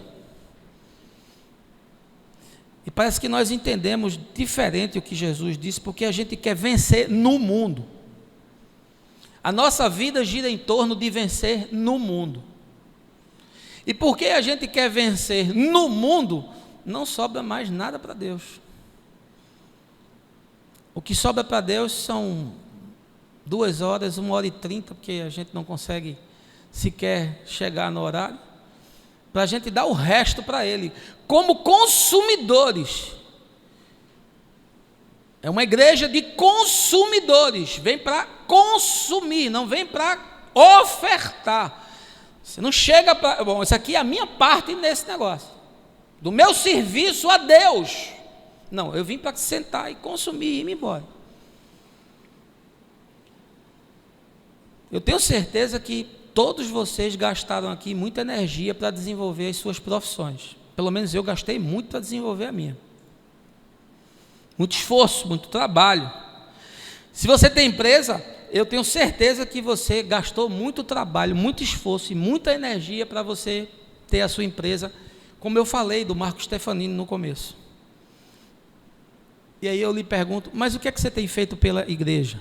E parece que nós entendemos diferente o que Jesus disse, porque a gente quer vencer no mundo. A nossa vida gira em torno de vencer no mundo. E porque a gente quer vencer no mundo, não sobra mais nada para Deus. O que sobra para Deus são 2 horas, 1h30, porque a gente não consegue sequer chegar no horário, para a gente dar o resto para Ele, como consumidores. É uma igreja de consumidores, vem para consumir, não vem para ofertar. Você não chega para... Bom, isso aqui é a minha parte nesse negócio, do meu serviço a Deus. Não, eu vim para sentar e consumir e ir embora. Eu tenho certeza que todos vocês gastaram aqui muita energia para desenvolver as suas profissões. Pelo menos eu gastei muito para desenvolver a minha. Muito esforço, muito trabalho. Se você tem empresa, eu tenho certeza que você gastou muito trabalho, muito esforço e muita energia para você ter a sua empresa, como eu falei do Marco Stefanini no começo. E aí eu lhe pergunto, mas o que é que você tem feito pela igreja?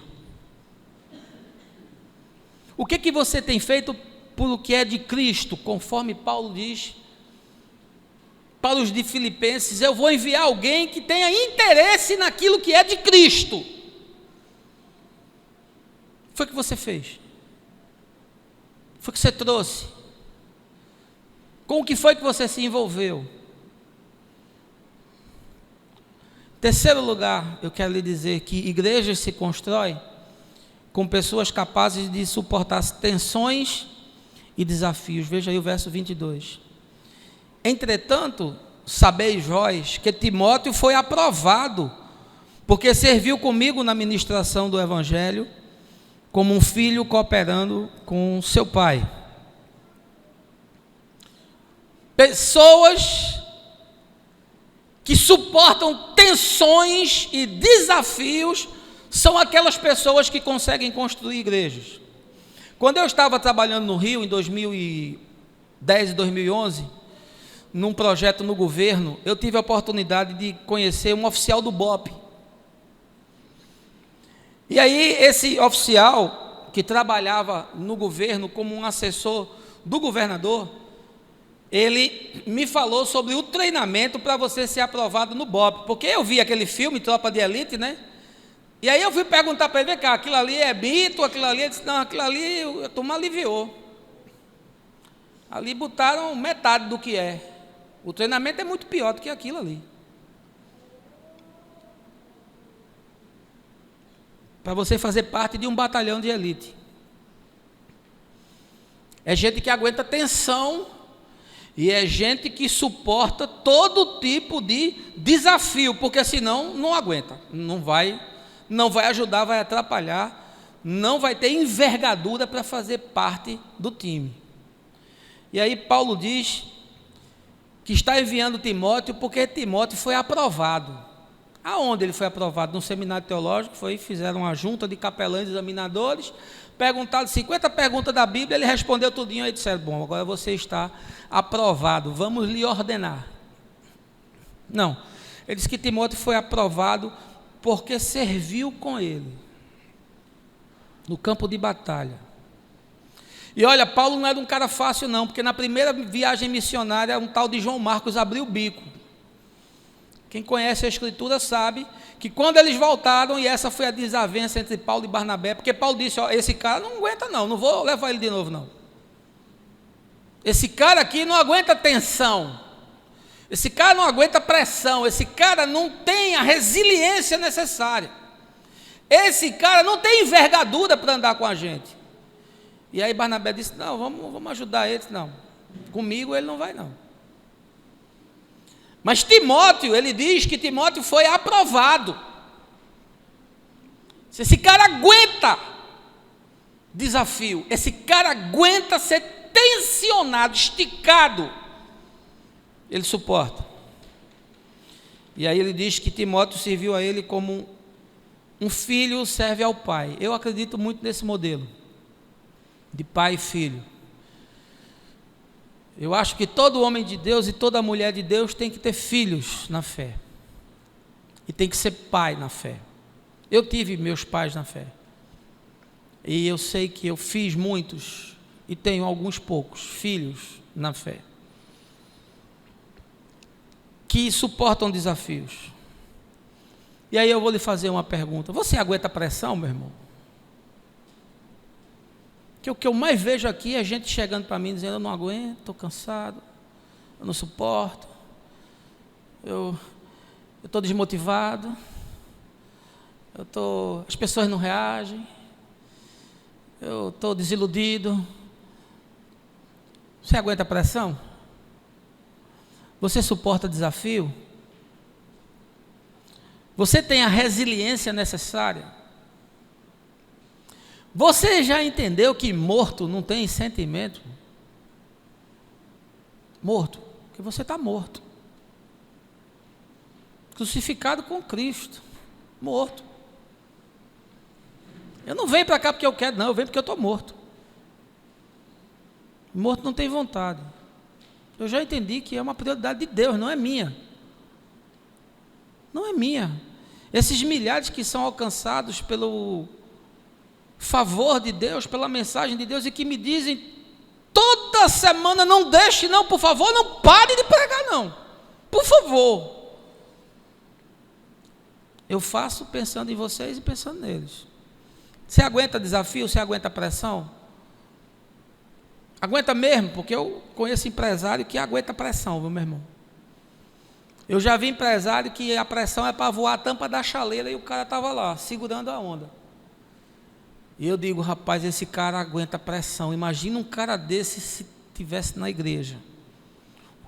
O que é que você tem feito por o que é de Cristo? Conforme Paulo diz para os de Filipenses: eu vou enviar alguém que tenha interesse naquilo que é de Cristo. O que foi que você fez? O que foi que você trouxe? Com o que foi que você se envolveu? Terceiro lugar, eu quero lhe dizer que igrejas se constroem com pessoas capazes de suportar tensões e desafios. Veja aí o verso 22. Entretanto, sabeis vós que Timóteo foi aprovado, porque serviu comigo na ministração do Evangelho, como um filho cooperando com seu pai. Pessoas que suportam tensões e desafios são aquelas pessoas que conseguem construir igrejas. Quando eu estava trabalhando no Rio, em 2010 e 2011, num projeto no governo, eu tive a oportunidade de conhecer um oficial do BOPE. E aí esse oficial, que trabalhava no governo como um assessor do governador, ele me falou sobre o treinamento para você ser aprovado no BOPE, porque eu vi aquele filme, Tropa de Elite, né? E aí eu fui perguntar para ele: vem cá, aquilo ali é mito, aquilo ali... Ele disse: não, aquilo ali a turma aliviou. Ali botaram metade do que é. O treinamento é muito pior do que aquilo ali. Para você fazer parte de um batalhão de elite. É gente que aguenta tensão e é gente que suporta todo tipo de desafio, porque senão não aguenta, não vai ajudar, vai atrapalhar, não vai ter envergadura para fazer parte do time. E aí Paulo diz que está enviando Timóteo porque Timóteo foi aprovado. Aonde ele foi aprovado? No seminário teológico, fizeram uma junta de capelães examinadores, perguntaram 50 perguntas da Bíblia, ele respondeu tudinho, aí disseram: bom, agora você está aprovado, vamos lhe ordenar. Não, ele disse que Timóteo foi aprovado porque serviu com ele no campo de batalha. E olha, Paulo não era um cara fácil não, porque na primeira viagem missionária um tal de João Marcos abriu o bico. Quem conhece a Escritura sabe que quando eles voltaram, e essa foi a desavença entre Paulo e Barnabé, porque Paulo disse: ó, esse cara não aguenta não vou levar ele de novo não. Esse cara aqui não aguenta tensão, esse cara não aguenta pressão, esse cara não tem a resiliência necessária, esse cara não tem envergadura para andar com a gente. E aí Barnabé disse: não, vamos ajudar eles. Não, Comigo ele não vai não. Mas Timóteo, ele diz que Timóteo foi aprovado. Se esse cara aguenta desafio, esse cara aguenta ser tensionado, esticado, ele suporta. E aí ele diz que Timóteo serviu a ele como um filho serve ao pai. Eu acredito muito nesse modelo de pai e filho. Eu acho que todo homem de Deus e toda mulher de Deus tem que ter filhos na fé. E tem que ser pai na fé. Eu tive meus pais na fé. E eu sei que eu fiz muitos e tenho alguns poucos filhos na fé que suportam desafios. E aí eu vou lhe fazer uma pergunta. Você aguenta pressão, meu irmão? Que o que eu mais vejo aqui é gente chegando para mim dizendo: eu não aguento, estou cansado, eu não suporto, eu estou desmotivado, as pessoas não reagem, eu estou desiludido. Você aguenta a pressão? Você suporta desafio? Você tem a resiliência necessária? Você já entendeu que morto não tem sentimento? Morto, porque você está morto. Crucificado com Cristo, morto. Eu não venho para cá porque eu quero, não, eu venho porque eu estou morto. Morto não tem vontade. Eu já entendi que é uma prioridade de Deus, não é minha. Não é minha. Esses milhares que são alcançados pelo favor de Deus, pela mensagem de Deus, e que me dizem toda semana: não deixe não, por favor, não pare de pregar não, por favor. Eu faço pensando em vocês e pensando neles. Você aguenta desafio? Você aguenta pressão? Aguenta mesmo, porque eu conheço empresário que aguenta pressão, viu, meu irmão? Eu já vi empresário que a pressão é para voar a tampa da chaleira e o cara estava lá, segurando a onda. E eu digo: rapaz, esse cara aguenta pressão. Imagina um cara desse se estivesse na igreja.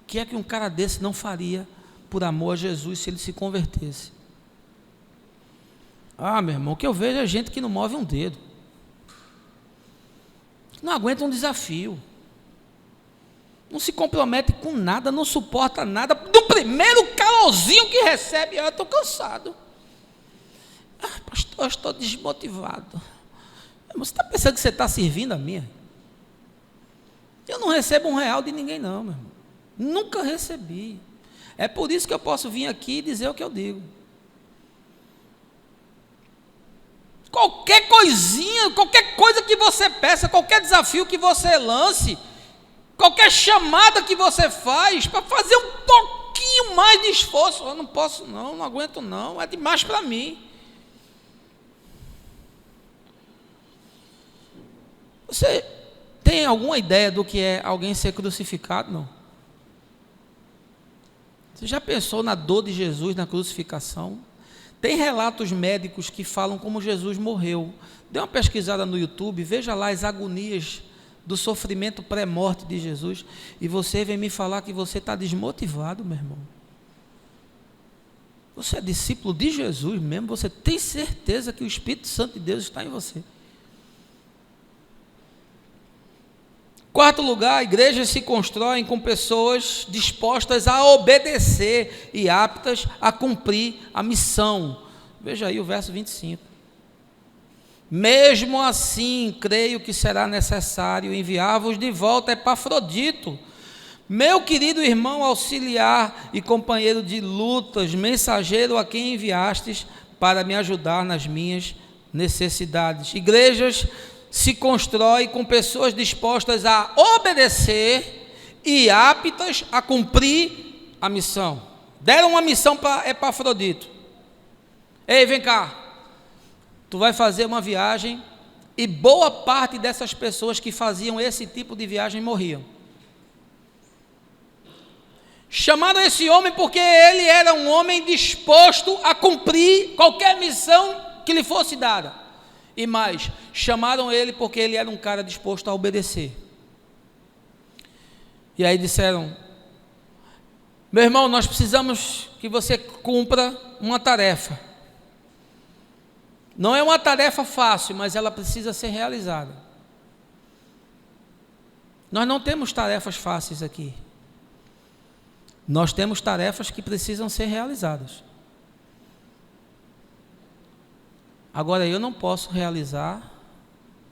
O que é que um cara desse não faria por amor a Jesus se ele se convertesse? Ah, meu irmão, o que eu vejo é gente que não move um dedo. Não aguenta um desafio. Não se compromete com nada, não suporta nada. Do primeiro calorzinho que recebe: eu estou cansado. Ah, pastor, eu estou desmotivado. Você está pensando que você está servindo a mim? Eu não recebo R$1 de ninguém não, meu irmão. Nunca recebi. É por isso que eu posso vir aqui e dizer o que eu digo. Qualquer coisinha, qualquer coisa que você peça, qualquer desafio que você lance, qualquer chamada que você faz, para fazer um pouquinho mais de esforço: eu não posso não, não aguento não, é demais para mim. Você tem alguma ideia do que é alguém ser crucificado? Não. Você já pensou na dor de Jesus na crucificação? Tem relatos médicos que falam como Jesus morreu. Dê uma pesquisada no YouTube, veja lá as agonias do sofrimento pré-morte de Jesus, e você vem me falar que você está desmotivado, meu irmão. Você é discípulo de Jesus mesmo? Você tem certeza que o Espírito Santo de Deus está em você? Quarto lugar, igrejas se constroem com pessoas dispostas a obedecer e aptas a cumprir a missão. Veja aí o verso 25. Mesmo assim, creio que será necessário enviar-vos de volta Epafrodito, meu querido irmão auxiliar e companheiro de lutas, mensageiro a quem enviastes para me ajudar nas minhas necessidades. Igrejas se constrói com pessoas dispostas a obedecer e aptas a cumprir a missão. Deram uma missão para Epafrodito: ei, vem cá, tu vai fazer uma viagem, e boa parte dessas pessoas que faziam esse tipo de viagem morriam. Chamaram esse homem porque ele era um homem disposto a cumprir qualquer missão que lhe fosse dada. E mais, chamaram ele porque ele era um cara disposto a obedecer. E aí disseram: meu irmão, nós precisamos que você cumpra uma tarefa. Não é uma tarefa fácil, mas ela precisa ser realizada. Nós não temos tarefas fáceis aqui. Nós temos tarefas que precisam ser realizadas. Agora, eu não posso realizar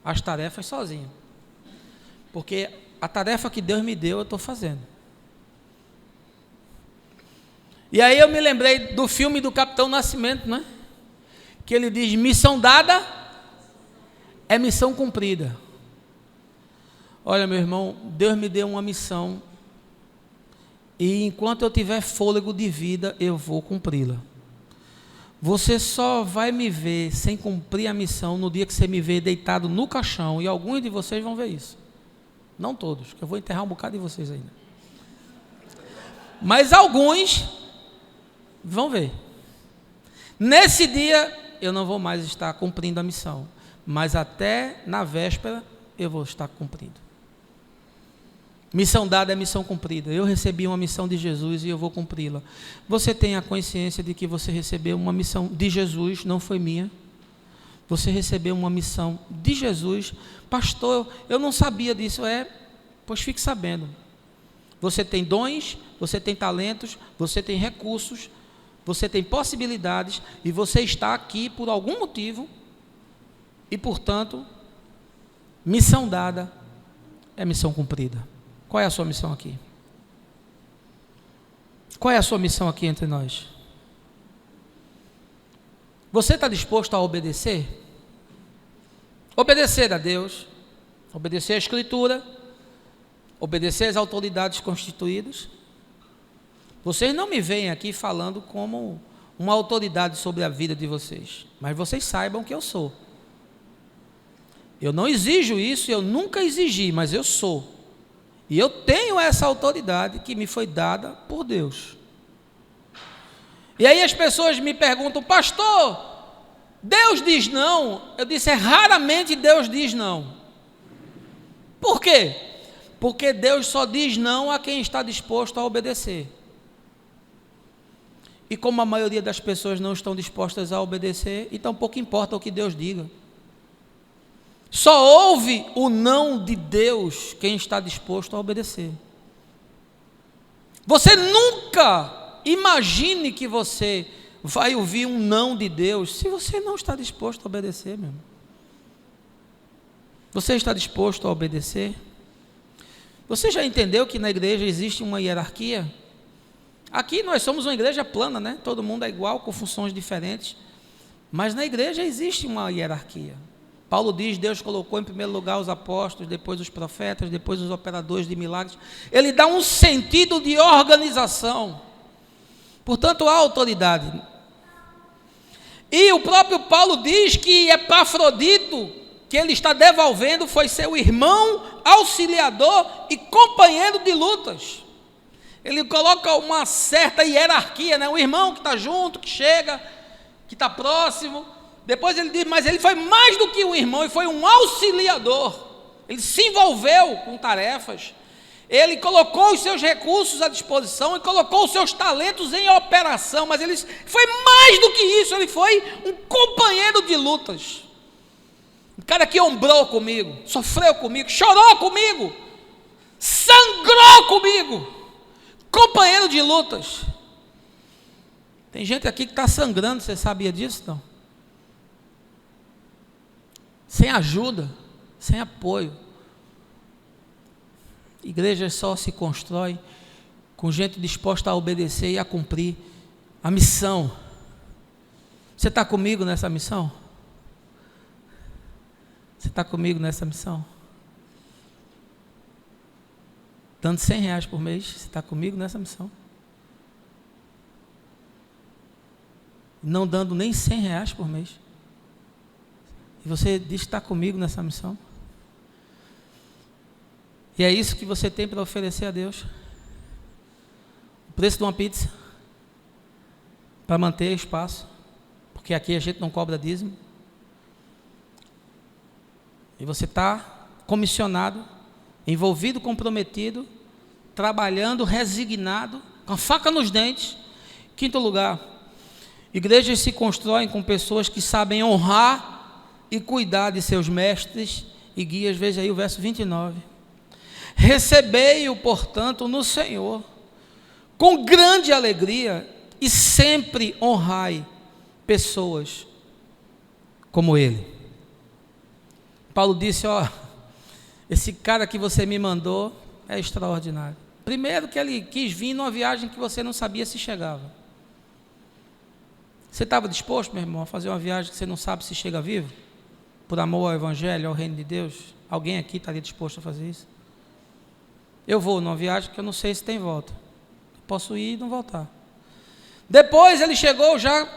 as tarefas sozinho, porque a tarefa que Deus me deu, eu estou fazendo. E aí eu me lembrei do filme do Capitão Nascimento, né? Que ele diz: missão dada é missão cumprida. Olha, meu irmão, Deus me deu uma missão, e enquanto eu tiver fôlego de vida, eu vou cumpri-la. Você só vai me ver sem cumprir a missão no dia que você me ver deitado no caixão, e alguns de vocês vão ver isso. Não todos, que eu vou enterrar um bocado de vocês ainda. Mas alguns vão ver. Nesse dia, eu não vou mais estar cumprindo a missão, mas até na véspera, eu vou estar cumprindo. Missão dada é missão cumprida. Eu recebi uma missão de Jesus e eu vou cumpri-la. Você tem a consciência de que você recebeu uma missão de Jesus, não foi minha. Você recebeu uma missão de Jesus. Pastor, eu não sabia disso. Pois fique sabendo. Você tem dons, você tem talentos, você tem recursos, você tem possibilidades, e você está aqui por algum motivo, e portanto, missão dada é missão cumprida. Qual é a sua missão aqui? Qual é a sua missão aqui entre nós? Você está disposto a obedecer? Obedecer a Deus, obedecer à Escritura, obedecer às autoridades constituídas. Vocês não me veem aqui falando como uma autoridade sobre a vida de vocês, mas vocês saibam que eu sou. Eu não exijo isso, eu nunca exigi, mas eu sou. E eu tenho essa autoridade que me foi dada por Deus. E aí as pessoas me perguntam: pastor, Deus diz não? Eu disse: raramente Deus diz não. Por quê? Porque Deus só diz não a quem está disposto a obedecer. E como a maioria das pessoas não estão dispostas a obedecer, então pouco importa o que Deus diga. Só ouve o não de Deus quem está disposto a obedecer. Você nunca imagine que você vai ouvir um não de Deus se você não está disposto a obedecer, meu irmão. Você está disposto a obedecer? Você já entendeu que na igreja existe uma hierarquia? Aqui nós somos uma igreja plana, né? Todo mundo é igual, com funções diferentes. Mas na igreja existe uma hierarquia. Paulo diz: Deus colocou em primeiro lugar os apóstolos, depois os profetas, depois os operadores de milagres. Ele dá um sentido de organização. Portanto, há autoridade. E o próprio Paulo diz que Epafrodito, que ele está devolvendo, foi seu irmão, auxiliador e companheiro de lutas. Ele coloca uma certa hierarquia, né? O irmão que está junto, que chega, que está próximo. Depois ele diz: mas ele foi mais do que um irmão, ele foi um auxiliador. Ele se envolveu com tarefas, ele colocou os seus recursos à disposição e colocou os seus talentos em operação, mas ele foi mais do que isso, ele foi um companheiro de lutas. Um cara que ombrou comigo, sofreu comigo, chorou comigo, sangrou comigo, companheiro de lutas. Tem gente aqui que está sangrando, você sabia disso? Não? Sem ajuda, sem apoio. Igreja só se constrói com gente disposta a obedecer e a cumprir a missão. Você está comigo nessa missão? Você está comigo nessa missão? Dando R$100 por mês, você está comigo nessa missão? Não dando nem R$100 por mês. E você diz que está comigo nessa missão? E é isso que você tem para oferecer a Deus? O preço de uma pizza? Para manter espaço? Porque aqui a gente não cobra dízimo. E você está comissionado, envolvido, comprometido, trabalhando, resignado, com a faca nos dentes. Quinto lugar, igrejas se constroem com pessoas que sabem honrar e cuidar de seus mestres e guias. Veja aí o verso 29. Recebei-o, portanto, no Senhor, com grande alegria, e sempre honrai pessoas como ele. Paulo disse, esse cara que você me mandou é extraordinário. Primeiro que ele quis vir numa viagem que você não sabia se chegava. Você estava disposto, meu irmão, a fazer uma viagem que você não sabe se chega vivo? Por amor ao Evangelho, ao reino de Deus? Alguém aqui estaria disposto a fazer isso? Eu vou numa viagem que eu não sei se tem volta. Posso ir e não voltar. Depois ele chegou já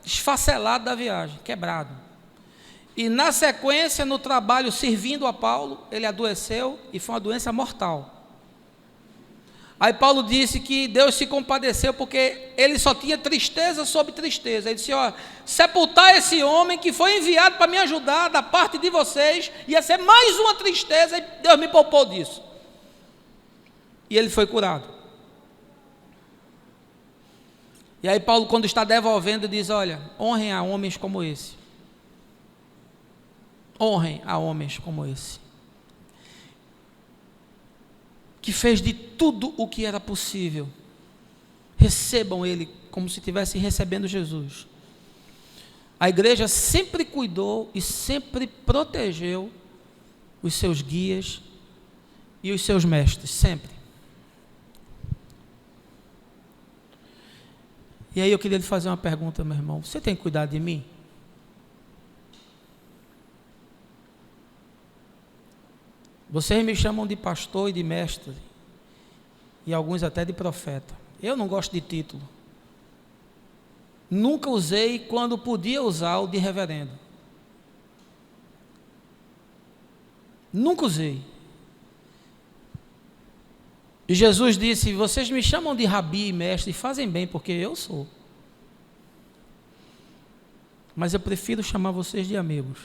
esfacelado da viagem, quebrado. E na sequência, no trabalho servindo a Paulo, ele adoeceu e foi uma doença mortal. Aí Paulo disse que Deus se compadeceu porque ele só tinha tristeza sobre tristeza. Ele disse, sepultar esse homem que foi enviado para me ajudar da parte de vocês, ia ser mais uma tristeza, e Deus me poupou disso. E ele foi curado. E aí Paulo, quando está devolvendo, diz, honrem a homens como esse. Honrem a homens como esse. Que fez de tudo o que era possível. Recebam ele como se estivessem recebendo Jesus. A igreja sempre cuidou e sempre protegeu os seus guias e os seus mestres, sempre. E aí eu queria lhe fazer uma pergunta, meu irmão. Você tem cuidado de mim? Vocês me chamam de pastor e de mestre, e alguns até de profeta. Eu não gosto de título. Nunca usei quando podia usar o de reverendo. Nunca usei. E Jesus disse, vocês me chamam de rabi e mestre, e fazem bem, porque eu sou. Mas eu prefiro chamar vocês de amigos.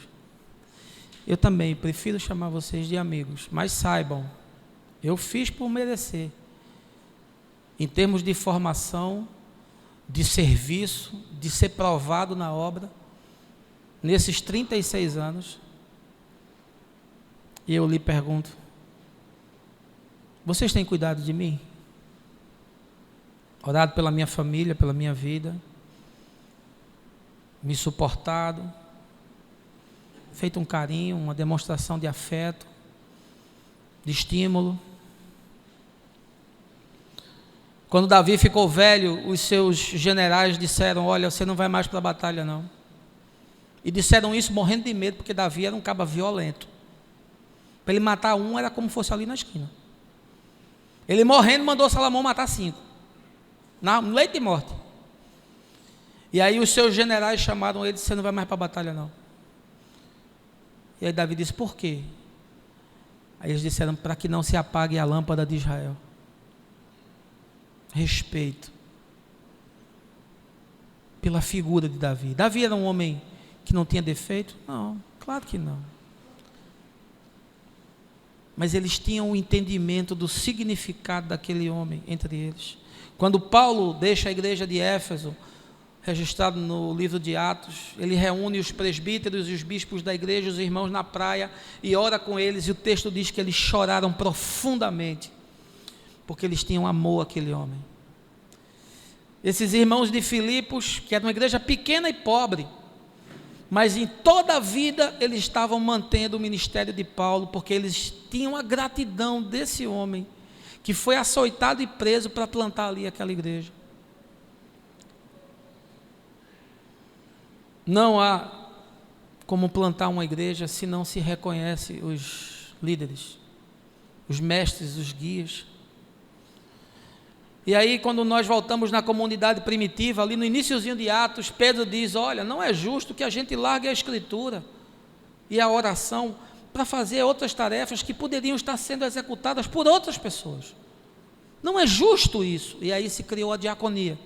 Eu também prefiro chamar vocês de amigos, mas saibam, eu fiz por merecer, em termos de formação, de serviço, de ser provado na obra, nesses 36 anos, e eu lhe pergunto, vocês têm cuidado de mim? Orado pela minha família, pela minha vida, me suportado, feito um carinho, uma demonstração de afeto, de estímulo. Quando Davi ficou velho, os seus generais disseram, você não vai mais para a batalha não. E disseram isso morrendo de medo, porque Davi era um caba violento. Para ele matar um, era como fosse ali na esquina. Ele morrendo, mandou Salomão matar 5. No leito de morte. E aí os seus generais chamaram ele e você não vai mais para a batalha não. E aí Davi disse, por quê? Aí eles disseram, para que não se apague a lâmpada de Israel. Respeito. Pela figura de Davi. Davi era um homem que não tinha defeito? Não, claro que não. Mas eles tinham o entendimento do significado daquele homem entre eles. Quando Paulo deixa a igreja de Éfeso, registrado no livro de Atos, ele reúne os presbíteros e os bispos da igreja, os irmãos na praia, e ora com eles, e o texto diz que eles choraram profundamente, porque eles tinham amor àquele homem. Esses irmãos de Filipos, que era uma igreja pequena e pobre, mas em toda a vida eles estavam mantendo o ministério de Paulo, porque eles tinham a gratidão desse homem, que foi açoitado e preso para plantar ali aquela igreja. Não há como plantar uma igreja se não se reconhece os líderes, os mestres, os guias. E aí, quando nós voltamos na comunidade primitiva, ali no iniciozinho de Atos, Pedro diz, não é justo que a gente largue a escritura e a oração para fazer outras tarefas que poderiam estar sendo executadas por outras pessoas. Não é justo isso. E aí se criou a diaconia,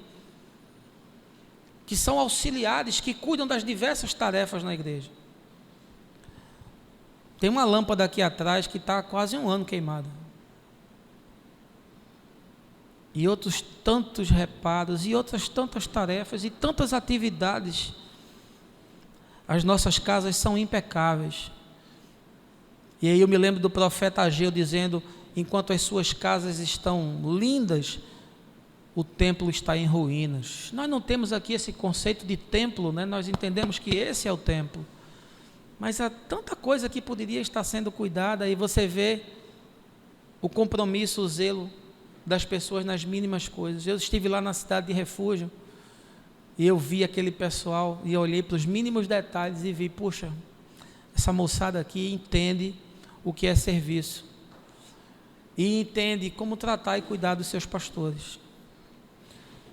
que são auxiliares que cuidam das diversas tarefas na igreja. Tem uma lâmpada aqui atrás que está há quase 1 ano queimada. e outros tantos reparos, e outras tantas tarefas, e tantas atividades. As nossas casas são impecáveis. E aí eu me lembro do profeta Ageu dizendo: enquanto as suas casas estão lindas, o templo está em ruínas. Nós não temos aqui esse conceito de templo, né? Nós entendemos que esse é o templo. Mas há tanta coisa que poderia estar sendo cuidada, e você vê o compromisso, o zelo das pessoas nas mínimas coisas. Eu estive lá na cidade de Refúgio, e eu vi aquele pessoal, e eu olhei para os mínimos detalhes e vi, puxa, essa moçada aqui entende o que é serviço, e entende como tratar e cuidar dos seus pastores.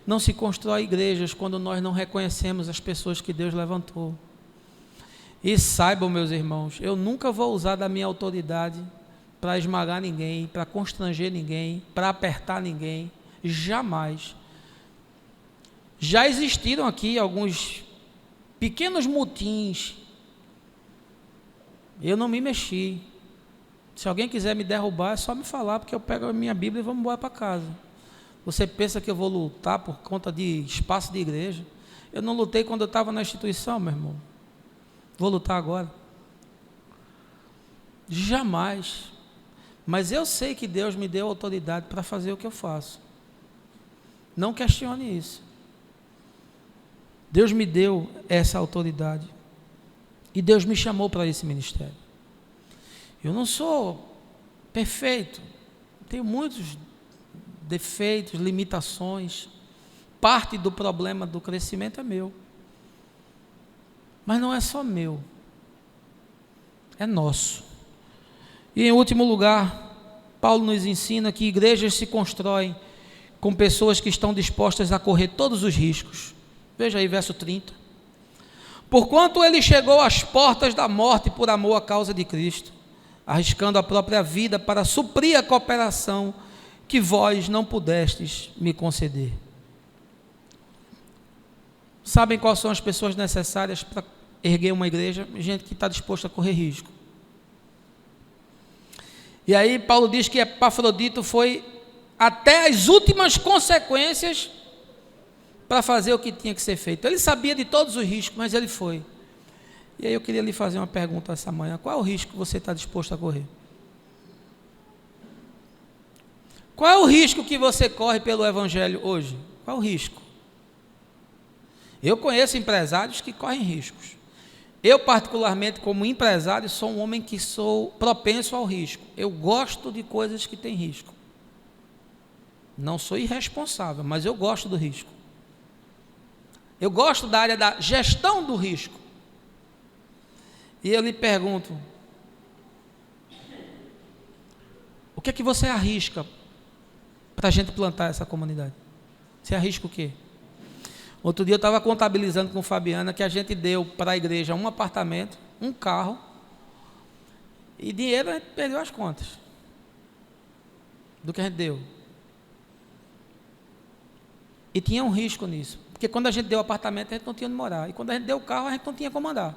Não se constrói igrejas quando nós não reconhecemos as pessoas que Deus levantou. E saibam, meus irmãos, eu nunca vou usar da minha autoridade para esmagar ninguém, para constranger ninguém, para apertar ninguém, jamais. Já existiram aqui alguns pequenos motins, eu não me mexi. Se alguém quiser me derrubar, é só me falar, porque eu pego a minha Bíblia e vamos embora para casa. Você pensa que eu vou lutar por conta de espaço de igreja? Eu não lutei quando eu estava na instituição, meu irmão. Vou lutar agora? Jamais. Mas eu sei que Deus me deu autoridade para fazer o que eu faço. Não questione isso. Deus me deu essa autoridade. E Deus me chamou para esse ministério. Eu não sou perfeito. Tenho muitos defeitos, limitações. Parte do problema do crescimento é meu. Mas não é só meu. É nosso. E em último lugar, Paulo nos ensina que igrejas se constroem com pessoas que estão dispostas a correr todos os riscos. Veja aí, verso 30. Porquanto ele chegou às portas da morte por amor à causa de Cristo, arriscando a própria vida para suprir a cooperação que vós não pudestes me conceder. Sabem quais são as pessoas necessárias para erguer uma igreja? Gente que está disposta a correr risco. E aí Paulo diz que Epafrodito foi até as últimas consequências para fazer o que tinha que ser feito. Ele sabia de todos os riscos, mas ele foi. E aí eu queria lhe fazer uma pergunta essa manhã: qual é o risco que você está disposto a correr? Qual é o risco que você corre pelo Evangelho hoje? Qual é o risco? Eu conheço empresários que correm riscos. Eu, particularmente, como empresário, sou um homem que sou propenso ao risco. Eu gosto de coisas que têm risco. Não sou irresponsável, mas eu gosto do risco. Eu gosto da área da gestão do risco. E eu lhe pergunto: o que é que você arrisca para a gente plantar essa comunidade? Você arrisca o quê? Outro dia eu estava contabilizando com Fabiana que a gente deu para a igreja um apartamento, um carro, e dinheiro a gente perdeu as contas do que a gente deu. E tinha um risco nisso, porque quando a gente deu o apartamento a gente não tinha onde morar, e quando a gente deu o carro a gente não tinha como andar.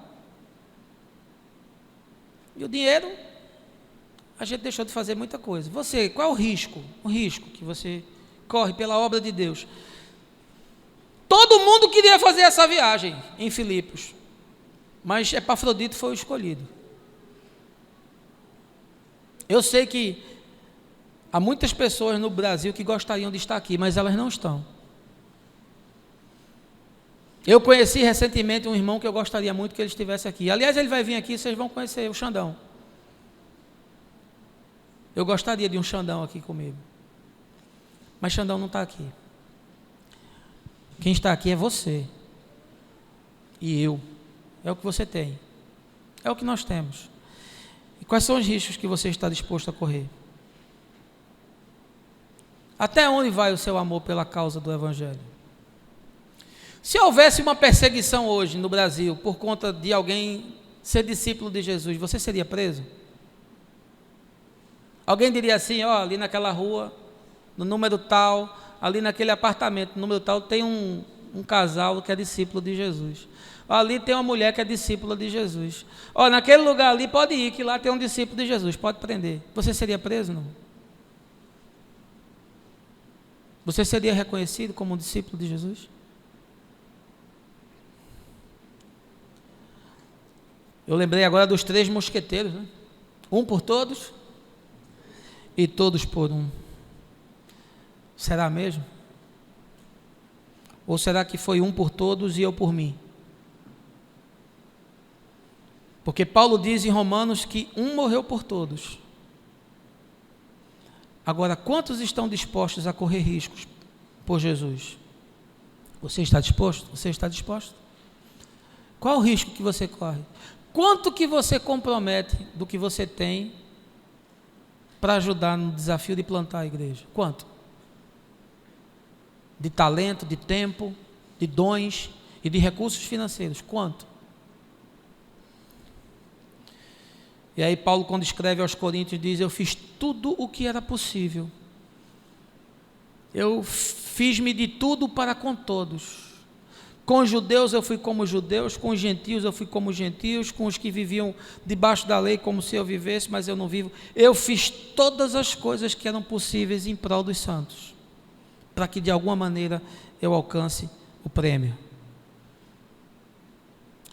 E o dinheiro, a gente deixou de fazer muita coisa. Você, qual é o risco? O risco que você corre pela obra de Deus. Todo mundo queria fazer essa viagem em Filipos, mas Epafrodito foi o escolhido. Eu sei que há muitas pessoas no Brasil que gostariam de estar aqui, mas elas não estão. Eu conheci recentemente um irmão que eu gostaria muito que ele estivesse aqui. Aliás, ele vai vir aqui, vocês vão conhecer o Xandão. Eu gostaria de um Xandão aqui comigo, mas Xandão não está aqui. Quem está aqui é você e eu. É o que você tem, é o que nós temos. E quais são os riscos que você está disposto a correr? Até onde vai o seu amor pela causa do Evangelho? Se houvesse uma perseguição hoje no Brasil por conta de alguém ser discípulo de Jesus, você seria preso? Alguém diria assim: ó, ali naquela rua, no número tal, ali naquele apartamento, no número tal, tem um casal que é discípulo de Jesus. Ali tem uma mulher que é discípula de Jesus. Ó, naquele lugar ali pode ir, que lá tem um discípulo de Jesus, pode prender. Você seria preso, não? Você seria reconhecido como um discípulo de Jesus? Eu lembrei agora dos 3 mosqueteiros, né? Um por todos e todos por um. Será mesmo? Ou será que foi um por todos e eu por mim? Porque Paulo diz em Romanos que um morreu por todos. Agora, quantos estão dispostos a correr riscos por Jesus? Você está disposto? Você está disposto? Qual o risco que você corre? Quanto que você compromete do que você tem para ajudar no desafio de plantar a igreja? Quanto? De talento, de tempo, de dons e de recursos financeiros. Quanto? E aí Paulo, quando escreve aos Coríntios, diz: eu fiz tudo o que era possível. Eu fiz-me de tudo para com todos. Com os judeus eu fui como judeus, com os gentios eu fui como gentios, com os que viviam debaixo da lei como se eu vivesse, mas eu não vivo. Eu fiz todas as coisas que eram possíveis em prol dos santos, para que de alguma maneira eu alcance o prêmio.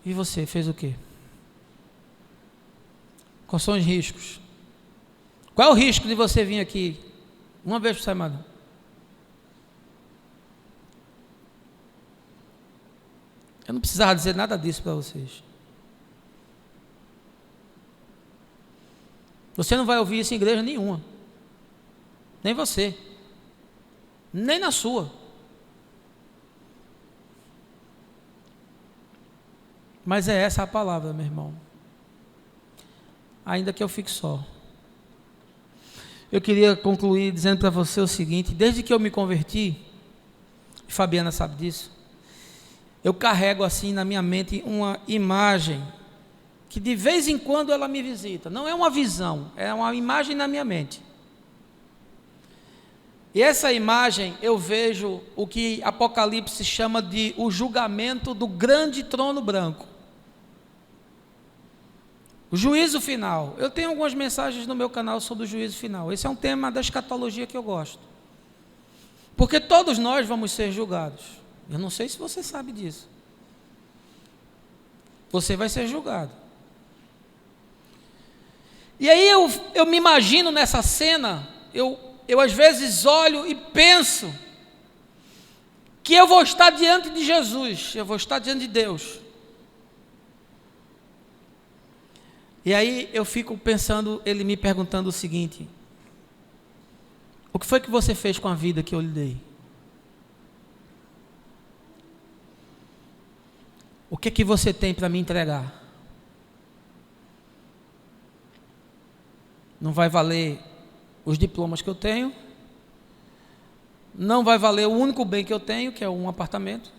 E você fez o quê? Quais são os riscos? Qual é o risco de você vir aqui uma vez por semana? Eu não precisava dizer nada disso para vocês. Você não vai ouvir isso em igreja nenhuma. Nem você. Nem na sua. Mas é essa a palavra, meu irmão. Ainda que eu fique só. Eu queria concluir dizendo para você o seguinte: desde que eu me converti, e Fabiana sabe disso, eu carrego assim na minha mente uma imagem que de vez em quando ela me visita. Não é uma visão, é uma imagem na minha mente. E essa imagem eu vejo o que Apocalipse chama de o julgamento do grande trono branco. O juízo final. Eu tenho algumas mensagens no meu canal sobre o juízo final. Esse é um tema da escatologia que eu gosto. Porque todos nós vamos ser julgados. Eu não sei se você sabe disso. Você vai ser julgado. E aí eu me imagino nessa cena, eu às vezes olho e penso que eu vou estar diante de Jesus, eu vou estar diante de Deus. E aí eu fico pensando, ele me perguntando o seguinte: o que foi que você fez com a vida que eu lhe dei? O que que você tem para me entregar? Não vai valer os diplomas que eu tenho, não vai valer o único bem que eu tenho, que é um apartamento,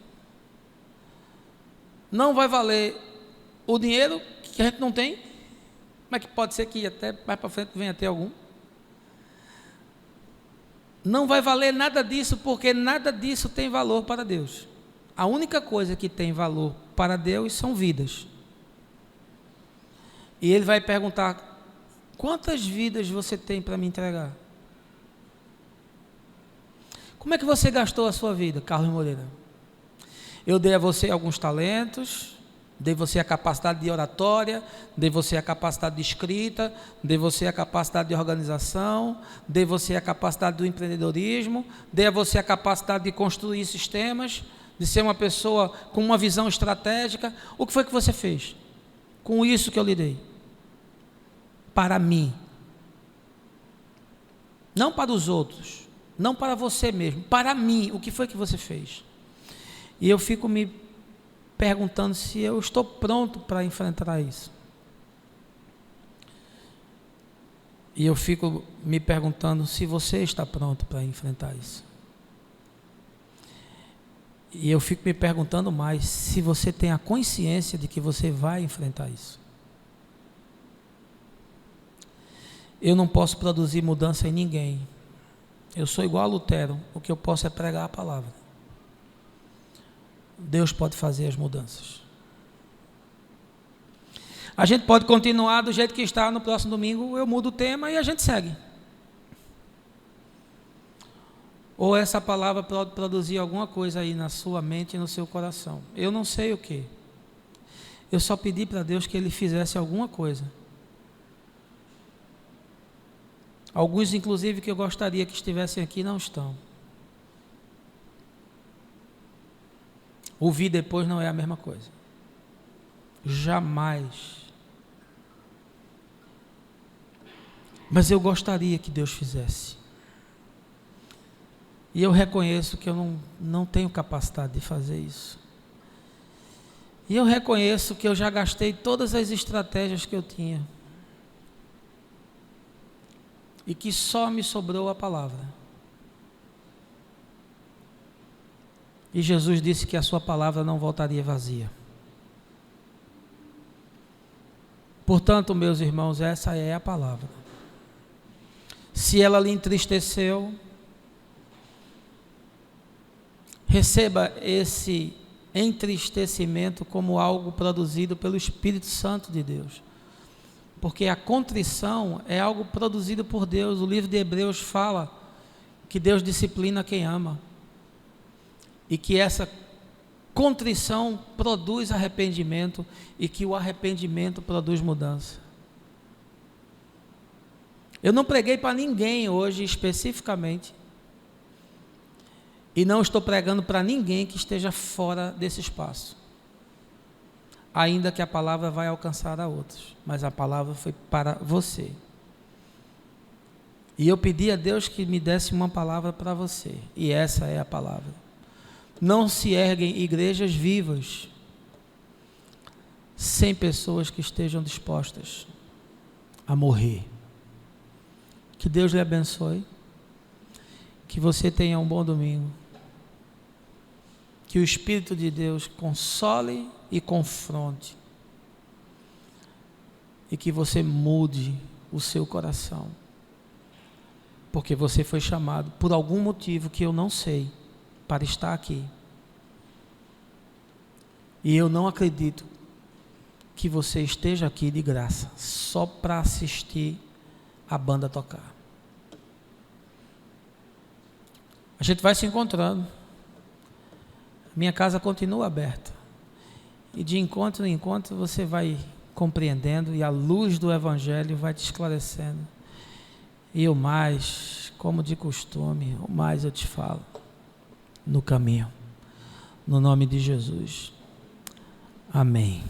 não vai valer o dinheiro que a gente não tem, mas que pode ser que até mais para frente venha a ter algum. Não vai valer nada disso, porque nada disso tem valor para Deus. A única coisa que tem valor para Deus são vidas. E Ele vai perguntar: quantas vidas você tem para me entregar? Como é que você gastou a sua vida, Carlos Moreira? Eu dei a você alguns talentos, dei a você a capacidade de oratória, dei a você a capacidade de escrita, dei a você a capacidade de organização, dei a você a capacidade do empreendedorismo, dei a você a capacidade de construir sistemas, de ser uma pessoa com uma visão estratégica. O que foi que você fez com isso que eu lhe dei? Para mim. Não para os outros, não para você mesmo, para mim. O que foi que você fez? E eu fico me perguntando se eu estou pronto para enfrentar isso. E eu fico me perguntando se você está pronto para enfrentar isso. E eu fico me perguntando mais se você tem a consciência de que você vai enfrentar isso. Eu não posso produzir mudança em ninguém. Eu sou igual a Lutero, o que eu posso é pregar a palavra. Deus pode fazer as mudanças. A gente pode continuar do jeito que está. No próximo domingo eu mudo o tema e a gente segue. Ou essa palavra pode produzir alguma coisa aí na sua mente e no seu coração. Eu não sei o que. Eu só pedi para Deus que Ele fizesse alguma coisa. Alguns, inclusive, que eu gostaria que estivessem aqui, não estão. Ouvir depois não é a mesma coisa. Jamais. Mas eu gostaria que Deus fizesse. E eu reconheço que eu não tenho capacidade de fazer isso. E eu reconheço que eu já gastei todas as estratégias que eu tinha. E que só me sobrou a palavra. E Jesus disse que a sua palavra não voltaria vazia. Portanto, meus irmãos, essa é a palavra. Se ela lhe entristeceu, receba esse entristecimento como algo produzido pelo Espírito Santo de Deus. Porque a contrição é algo produzido por Deus. O livro de Hebreus fala que Deus disciplina quem ama. E que essa contrição produz arrependimento e que o arrependimento produz mudança. Eu não preguei para ninguém hoje especificamente. E não estou pregando para ninguém que esteja fora desse espaço. Ainda que a palavra vai alcançar a outros. Mas a palavra foi para você. E eu pedi a Deus que me desse uma palavra para você. E essa é a palavra. Não se erguem igrejas vivas sem pessoas que estejam dispostas a morrer. Que Deus lhe abençoe. Que você tenha um bom domingo. Que o Espírito de Deus console e confronte. E que você mude o seu coração. Porque você foi chamado por algum motivo que eu não sei para estar aqui. E eu não acredito que você esteja aqui de graça, só para assistir a banda tocar. A gente vai se encontrando. Minha casa continua aberta. E de encontro em encontro você vai compreendendo e a luz do Evangelho vai te esclarecendo. E o mais, como de costume, o mais eu te falo no caminho. No nome de Jesus. Amém.